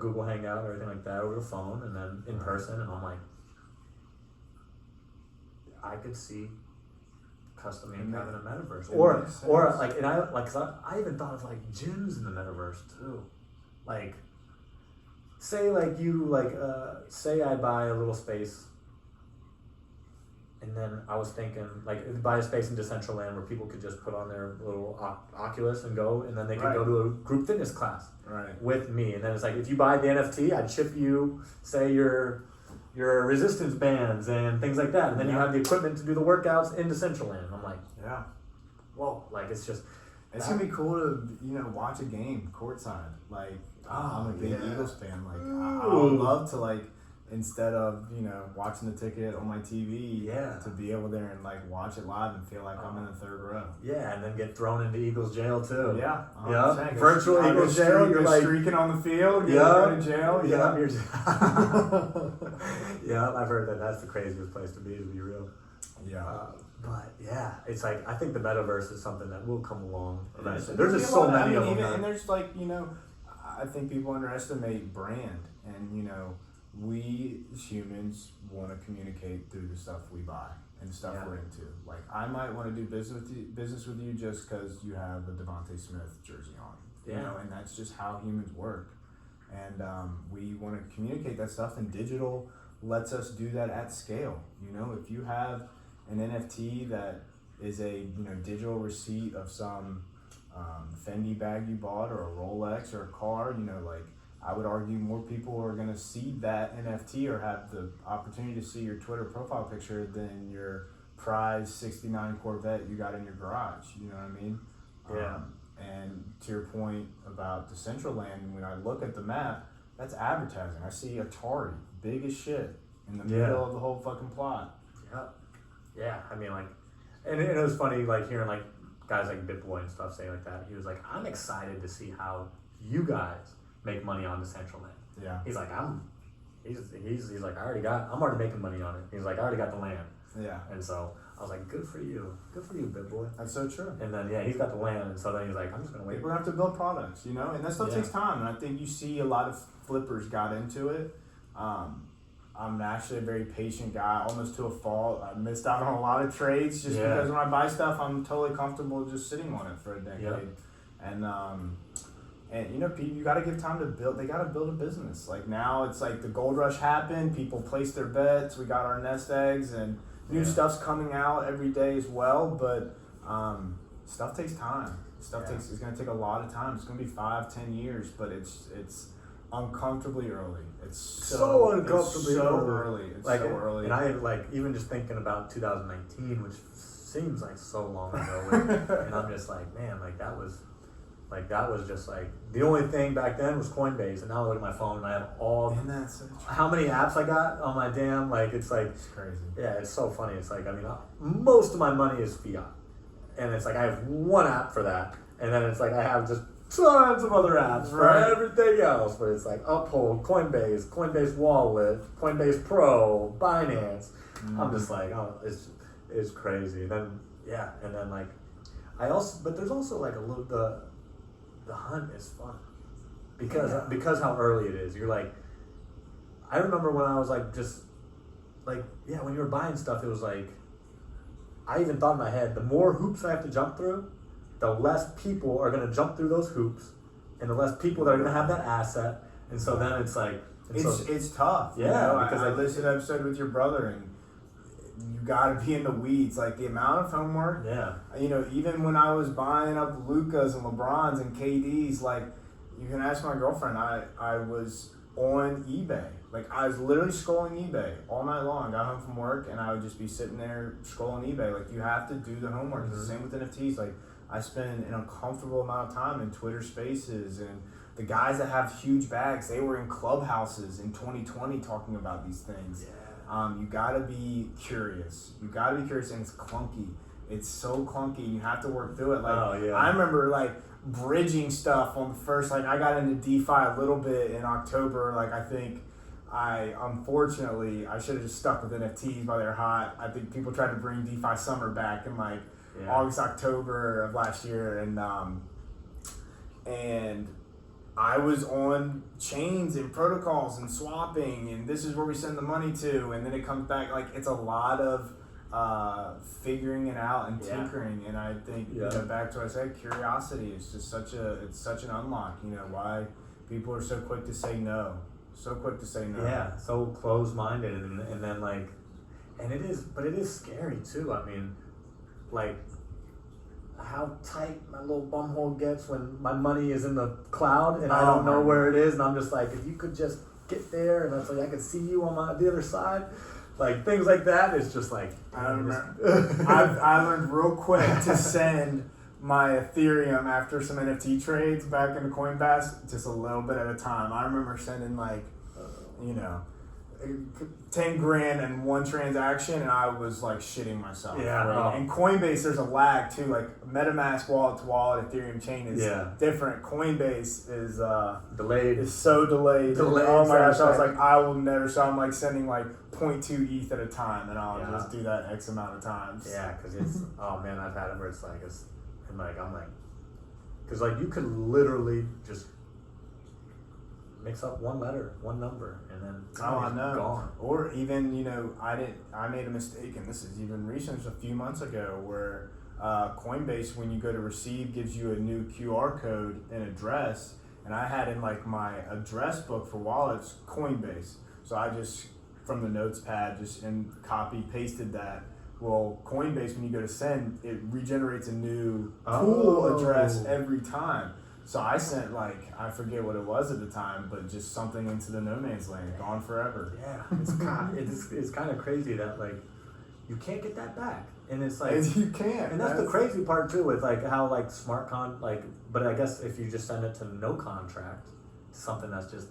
Google Hangout or everything like that, over the phone, and then in person, and I'm I could see Custom Ink having a metaverse, cause I even thought of gyms in the metaverse too, say I buy a little space, and then I was thinking buy a space in Decentraland where people could just put on their little Oculus and go, and then they could go to a group fitness class with me, and then it's if you buy the NFT, I'd ship you your resistance bands and things like that, and then you have the equipment to do the workouts in Decentraland. I'm whoa, it's
gonna be cool to watch a game courtside. I'm a big Eagles fan. I would love to instead of, watching the ticket on my TV,
Yeah.
to be able there and like watch it live and feel like I'm in the third row.
Yeah, and then get thrown into Eagles jail too.
Yeah.
Yeah. Virtual Eagles jail. You're like
streaking on the field. You're going to jail.
Yeah. Yeah, I've heard that that's the craziest place to be real.
Yeah.
But yeah, it's like, I think the metaverse is something that will come along eventually.
There's
There's just so many of them.
And there's like, I think people underestimate brand, and we as humans want to communicate through the stuff we buy and the stuff we're into. Like, I might want to do business with you just because you have a Devontae Smith jersey on, and that's just how humans work. And we want to communicate that stuff, and digital lets us do that at scale. If you have an NFT that is a digital receipt of some Fendi bag you bought, or a Rolex, or a car, like, I would argue more people are going to see that NFT or have the opportunity to see your Twitter profile picture than your prize 69 Corvette you got in your garage. You know what I mean?
Yeah.
And to your point about Decentraland, when I look at the map, that's advertising. I see Atari, big as shit, in the middle of the whole fucking plot.
Yep. Yeah, I mean, like, and it was funny, like, hearing, like, guys like BitBoy and stuff say like that. He was like, I'm excited to see how you guys make money on Decentraland.
Yeah.
He's like, he's like, I'm already making money on it. He's like, I already got the land.
Yeah.
And so I was like, good for you, BitBoy.
That's so true.
And then, he's got the land, and so then he's like, I'm just going to wait.
We're going to have to build products, and that stuff takes time. And I think you see a lot of flippers got into it. I'm actually a very patient guy, almost to a fault. I missed out on a lot of trades just because when I buy stuff, I'm totally comfortable just sitting on it for a decade.
Yep.
And you got to give time to build. They got to build a business. Like, now it's like the gold rush happened. People placed their bets. We got our nest eggs, and new stuff's coming out every day as well. But stuff takes time. It's going to take a lot of time. It's going to be 5-10 years, but it's uncomfortably early. It's so uncomfortably early. It's so early.
And I like, even just thinking about 2019, which seems like so long ago, and I'm just like, man, that was just like, the only thing back then was Coinbase, and now I look at my phone and I have how many apps I got on my damn, it's
crazy.
Yeah, it's so funny. It's like, I mean, most of my money is fiat, and it's like, I have one app for that, and then it's like, I have just tons of other apps for everything else, but it's like Uphold, Coinbase Wallet, Coinbase Pro, Binance. I'm just like, it's crazy. And then and then like, but there's also like a little, the hunt is fun because how early it is. You're like, I remember when I was like, just like, when you were buying stuff, it was like, I even thought in my head, the more hoops I have to jump through, the less people are going to jump through those hoops, and the less people that are going to have that asset. And so then it's like,
it's tough.
Yeah,
because I listened to an episode with your brother, and you got to be in the weeds. Like, the amount of homework.
Yeah.
Even when I was buying up Lukas and LeBrons and KDs, like, you can ask my girlfriend, I was on eBay. Like, I was literally scrolling eBay all night long. Got home from work, and I would just be sitting there scrolling eBay. Like, you have to do the homework. It's the same with NFTs. Like, I spend an uncomfortable amount of time in Twitter Spaces, and the guys that have huge bags, they were in clubhouses in 2020 talking about these things. Yeah. You gotta be curious. And it's clunky. It's so clunky. You have to work through it. Like, I remember like bridging stuff on the first. Like, I got into DeFi a little bit in October. Like, I think unfortunately I should have just stuck with NFTs while they're hot. I think people tried to bring DeFi summer back in like August, October of last year, and I was on chains and protocols and swapping, and this is where we send the money to, and then it comes back. Like, it's a lot of figuring it out and tinkering, and I think back to what I said, curiosity is just such an unlock. Why people are so quick to say no, Yeah,
so closed-minded, and then like, and it is scary too. I mean, like, how tight my little bumhole gets when my money is in the cloud and I don't know where it is, and I'm just like, if you could just get there, and it's like, I could see you on the other side, like, things like that. It's just like,
I learned real quick to send my Ethereum after some NFT trades back into Coinbase just a little bit at a time. I remember sending like, 10 grand in one transaction, and I was like shitting myself.
Yeah.
Right? And Coinbase, there's a lag too. Like MetaMask wallet to wallet, Ethereum chain is different. Coinbase is
delayed.
Is so delayed.
Delayed.
Oh my gosh! I was like, I will never. So I'm like sending like 0.2 ETH at a time, and I'll just do that X amount of times.
Yeah, because it's oh man, I've had it where it's like I'm like, because like you could literally just mix up one letter, one number, and then it's gone.
Or even I made a mistake, and this is even recent, a few months ago, where Coinbase, when you go to receive, gives you a new QR code and address, and I had in like my address book for wallets Coinbase, so I just from the notes pad just copy pasted that. Well, Coinbase, when you go to send, it regenerates a new pool address every time. So I sent I forget what it was at the time, but just something into the no man's land, gone forever.
Yeah, it's kind of crazy that like you can't get that back, and it's like
you can't.
And that's the crazy part too, with like how like smart but I guess if you just send it to no contract, something that's just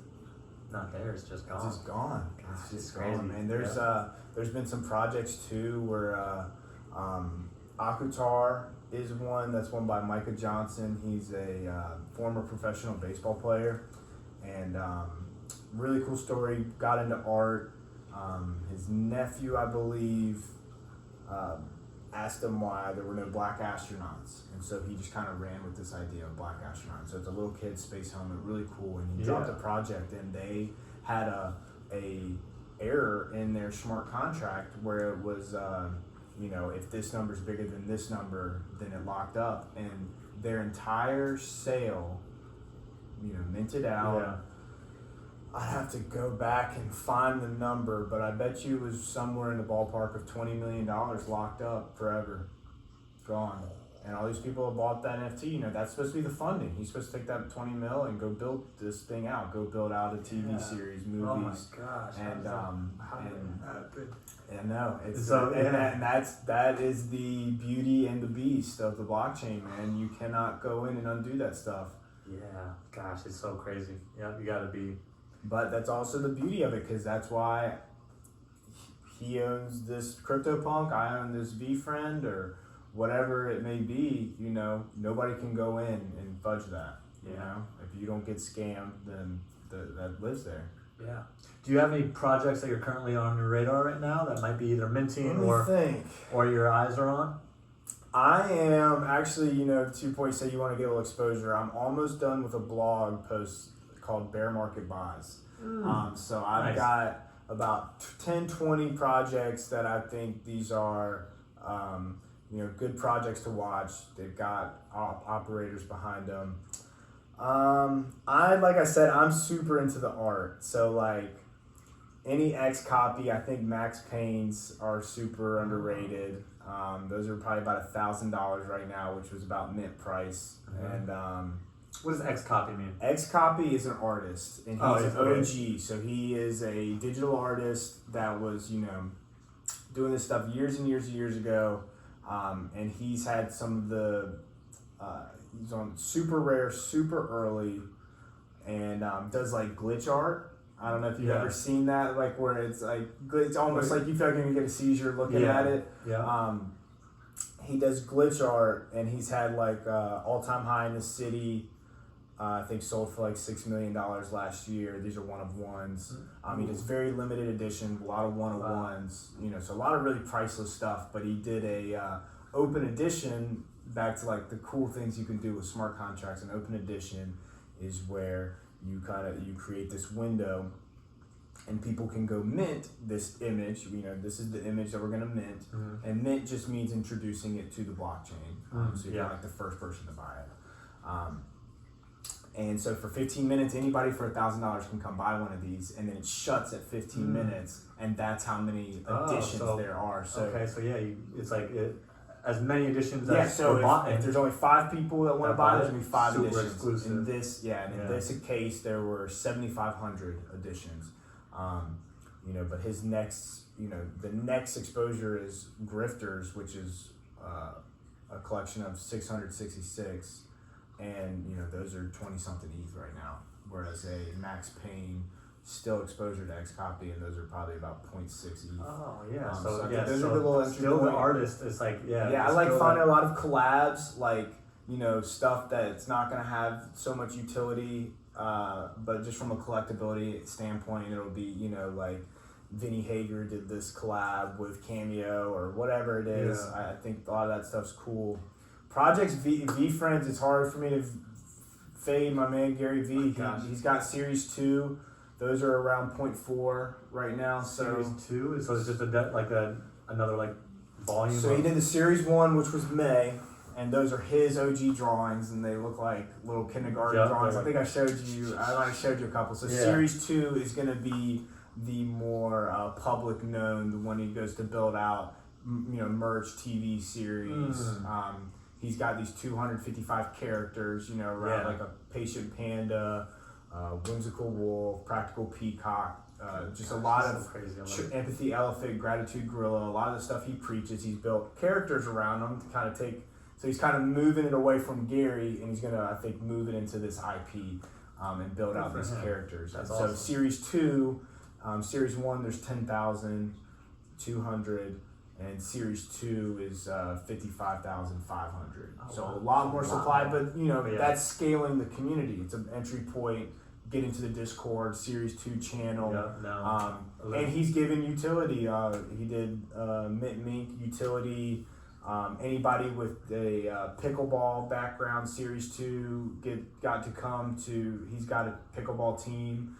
not there, it's just gone.
It's just gone.
Gosh,
it's just
crazy.
gone, man. There's been some projects too where Akutar is one that's won by Micah Johnson. He's a former professional baseball player, and really cool story. Got into art. His nephew, I believe, asked him why there were no black astronauts, and so he just kind of ran with this idea of black astronauts. So it's a little kid's space helmet, really cool. And he dropped a project, and they had a error in their smart contract where it was. If this number is bigger than this number, then it locked up, and their entire sale, minted out. Yeah. I'd have to go back and find the number, but I bet you it was somewhere in the ballpark of $20 million locked up forever, gone. And all these people have bought that NFT. That's supposed to be the funding. He's supposed to take that 20 mil and go build this thing out. Go build out a TV series, movies. Oh my gosh! And I know it's that is the beauty and the beast of the blockchain, man. You cannot go in and undo that stuff.
Yeah, gosh, it's so crazy. Yeah, you got to be.
But that's also the beauty of it, because that's why he owns this CryptoPunk. I own this VFriend, or whatever it may be. Nobody can go in and fudge that. If you don't get scammed, then that lives there.
Yeah. Do you have any projects that you're currently on your radar right now that might be either minting or your eyes are on?
I am actually, to your point, say you want to get a little exposure. I'm almost done with a blog post called Bear Market Buys. So I've got about 10, 20 projects that I think these are, good projects to watch. They've got operators behind them. Like I said, I'm super into the art. So like any X copy, I think Max Payne's are super underrated. Those are probably about $1,000 right now, which was about mint price. And
what does X copy mean?
X copy is an artist, and he's an OG. So he is a digital artist that was, doing this stuff years and years and years ago. And he's had some of the, he's on super rare, super early, and does like glitch art. I don't know if you've ever seen that, like where it's like, it's almost like you feel like you're gonna get a seizure looking at it. Yeah. He does glitch art, and he's had like all-time high in the city. I think sold for like $6 million last year. These are one-of-ones. He does very limited edition, a lot of one-of-ones. So a lot of really priceless stuff. But he did a open edition. Back to like the cool things you can do with smart contracts. An open edition is where you create this window, and people can go mint this image. This is the image that we're gonna mint, and mint just means introducing it to the blockchain. So you're like the first person to buy it. And so for 15 minutes, anybody for $1,000 can come buy one of these, and then it shuts at 15 minutes, and that's how many editions there are. So
it's like as many editions as
if there's only 5 people that want to buy, there's gonna be 5
super
editions.
Exclusive.
In this case, there were 7,500 editions. But his next, the next exposure is Grifters, which is a collection of 666. And those are 20 something ETH right now, whereas a Max Payne still exposure to X copy, and those are probably about 0.6 ETH.
Oh yeah,
So
yeah,
those
so
are the little entry
still the
point.
artist is like
Yeah, I like finding a lot of collabs, like stuff that's not gonna have so much utility, but just from a collectability standpoint, it'll be like Vinny Hager did this collab with Cameo or whatever it is.
Yeah.
I think a lot of that stuff's cool. Projects V Friends, it's hard for me to fade my man Gary V. He's got Series 2. Those are around 0.4 right now.
Series 2? So it's just another like volume?
So he did the Series 1, which was May, and those are his OG drawings, and they look like little kindergarten drawings. I think I showed you a couple. So Series 2 is going to be the more public known, the one he goes to build out, merch TV series. He's got these 255 characters, around like a patient panda, whimsical wolf, practical peacock, just a lot of empathy elephant, gratitude gorilla, a lot of the stuff he preaches. He's built characters around them to kind of take. So he's kind of moving it away from Gary, and he's gonna, I think, move it into this IP and build out these characters.
That's
so
awesome.
Series 2, Series 1, there's 10,200. And Series 2 is 55,500. So a lot more supply, but that's scaling the community. It's an entry point. Get into the Discord Series 2 channel. And he's given utility. He did Mint Mink utility. Anybody with a pickleball background, Series 2 got to come to. He's got a pickleball team.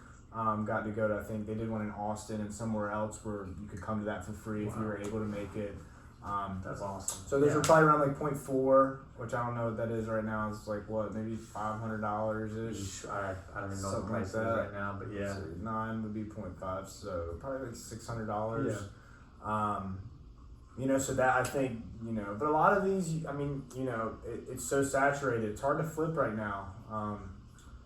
Got to go to, I think they did one in Austin and somewhere else where you could come to that for free if you were able to make it.
That's awesome.
So those are probably around like 0.4, which I don't know what that is right now. It's like what, maybe $500 ish.
I don't even know what the price is right now, but yeah.
So 9 would be 0.5, so probably like $600. Yeah. So that I think, but a lot of these, it's so saturated. It's hard to flip right now.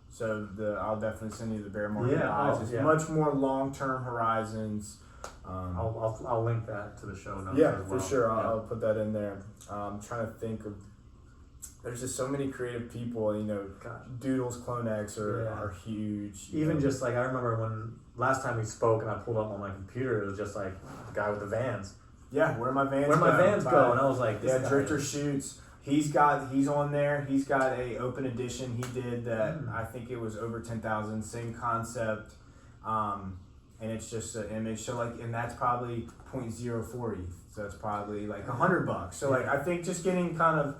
So I'll definitely send you the bear market eyes. It's much more long-term horizons.
I'll link that to the show notes.
Yeah,
as well.
for sure. I'll put that in there. I'm trying to think of. There's just so many creative people. Doodles, CloneX are huge.
Even just like I remember when last time we spoke and I pulled up on my computer, it was just like the guy with the Vans.
Yeah, where my Vans go?
And I was like, this guy.
Drifter Shoots. He's on there. He's got a open edition he did that I think it was over 10,000. Same concept, and it's just an image. So and that's probably 0.04 ETH. So it's probably like $100. So I think just getting kind of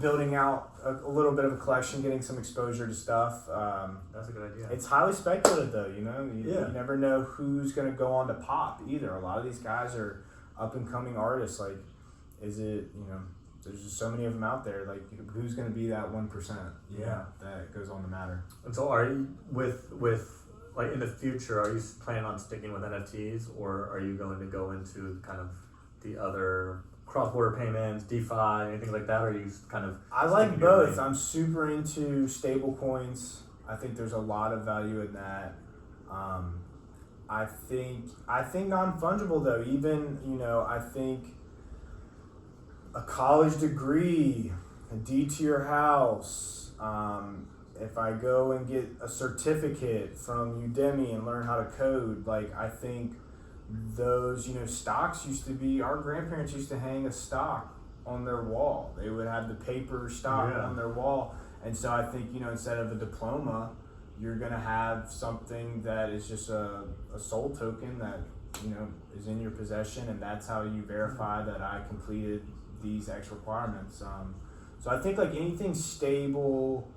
building out a little bit of a collection, getting some exposure to stuff.
That's a good idea.
It's highly speculative though. You never know who's gonna go on to pop either. A lot of these guys are up and coming artists. Like, is it there's just so many of them out there. Like, who's going to be that 1%? That goes on to matter. And
so, are you with like in the future? Are you planning on sticking with NFTs, or are you going to go into kind of the other cross-border payments, DeFi, anything like that? Or are you kind of?
I like both. I'm super into stable coins. I think there's a lot of value in that. I think non-fungible though. Even I think. A college degree, a deed to your house. If I go and get a certificate from Udemy and learn how to code, I think those, stocks used to be, our grandparents used to hang a stock on their wall. They would have the paper stock on their wall. And so I think, instead of a diploma, you're going to have something that is just a soul token that, is in your possession. And that's how you verify that I completed these X requirements. So I think anything stable,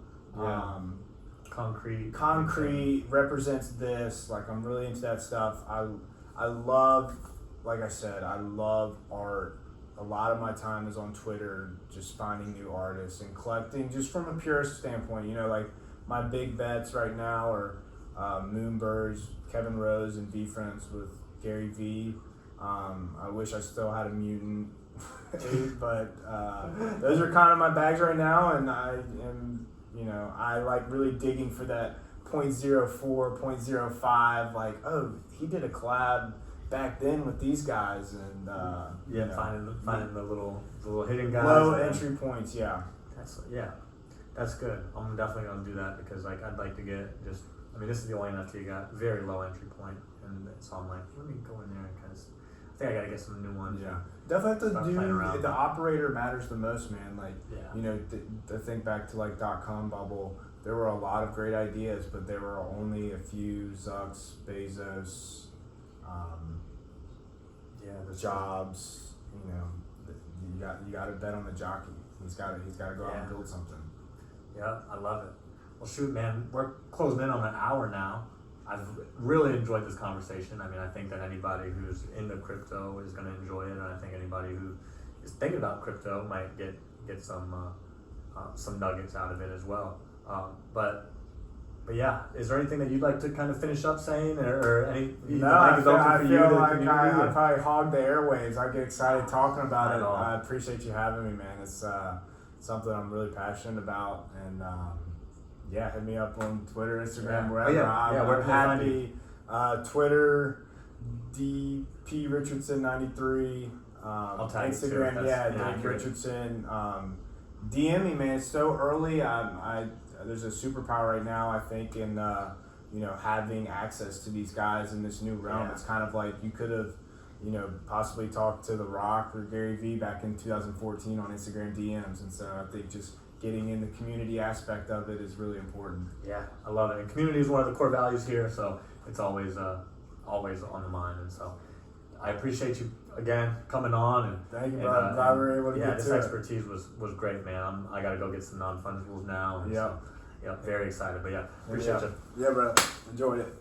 concrete represents this. I'm really into that stuff. I love, like I said, I love art. A lot of my time is on Twitter, just finding new artists and collecting, just from a purist standpoint. My big bets right now are Moonbirds, Kevin Rose, and V Friends with Gary V. I wish I still had a mutant. But those are kind of my bags right now, and I am, I like really digging for that 0.04, 0.05. Oh, he did a collab back then with these guys, and
finding the little hidden guys.
Low entry points,
That's good. I'm definitely gonna do that because I'd like to get just I mean, this is the only NFT got very low entry point, and so I'm like, let me go in there because I think I gotta get some new ones.
Yeah, definitely have to
Start playing around.
do. The operator matters the most, man. Like,
Yeah.
you know, to think back to like .com bubble, there were a lot of great ideas, but there were only a few Zucks, Bezos,
The
Jobs. You know, you got to bet on the jockey. He's got to go out and build something.
Yeah, I love it. Well, shoot, man, we're closing in on an hour now. I've really enjoyed this conversation. I mean, I think that anybody who's into crypto is going to enjoy it, and I think anybody who is thinking about crypto might get some nuggets out of it as well. But yeah, is there anything that you'd like to kind of finish up saying, or any?
No, I feel like I probably hog the airwaves. I get excited talking about it. I appreciate you having me, man. It's something I'm really passionate about, and hit me up on Twitter, Instagram, wherever. I'm happy. Twitter, DP Richardson 93.
I'll tag
Instagram, David Richardson. DM me, man. It's so early. There's a superpower right now, I think, in having access to these guys in this new realm. It's kind of like you could have, possibly talked to The Rock or Gary Vee back in 2014 on Instagram DMs, and so I think just getting in the community aspect of it is really important.
Yeah, I love it. And community is one of the core values here, so it's always on the mind. And so I appreciate you again coming on. And
thank you, brother. I'm glad we were able to get to it.
This expertise was great, man. I got to go get some non-fungibles now. And so, very excited. But appreciate you.
Yeah, brother. Enjoyed it.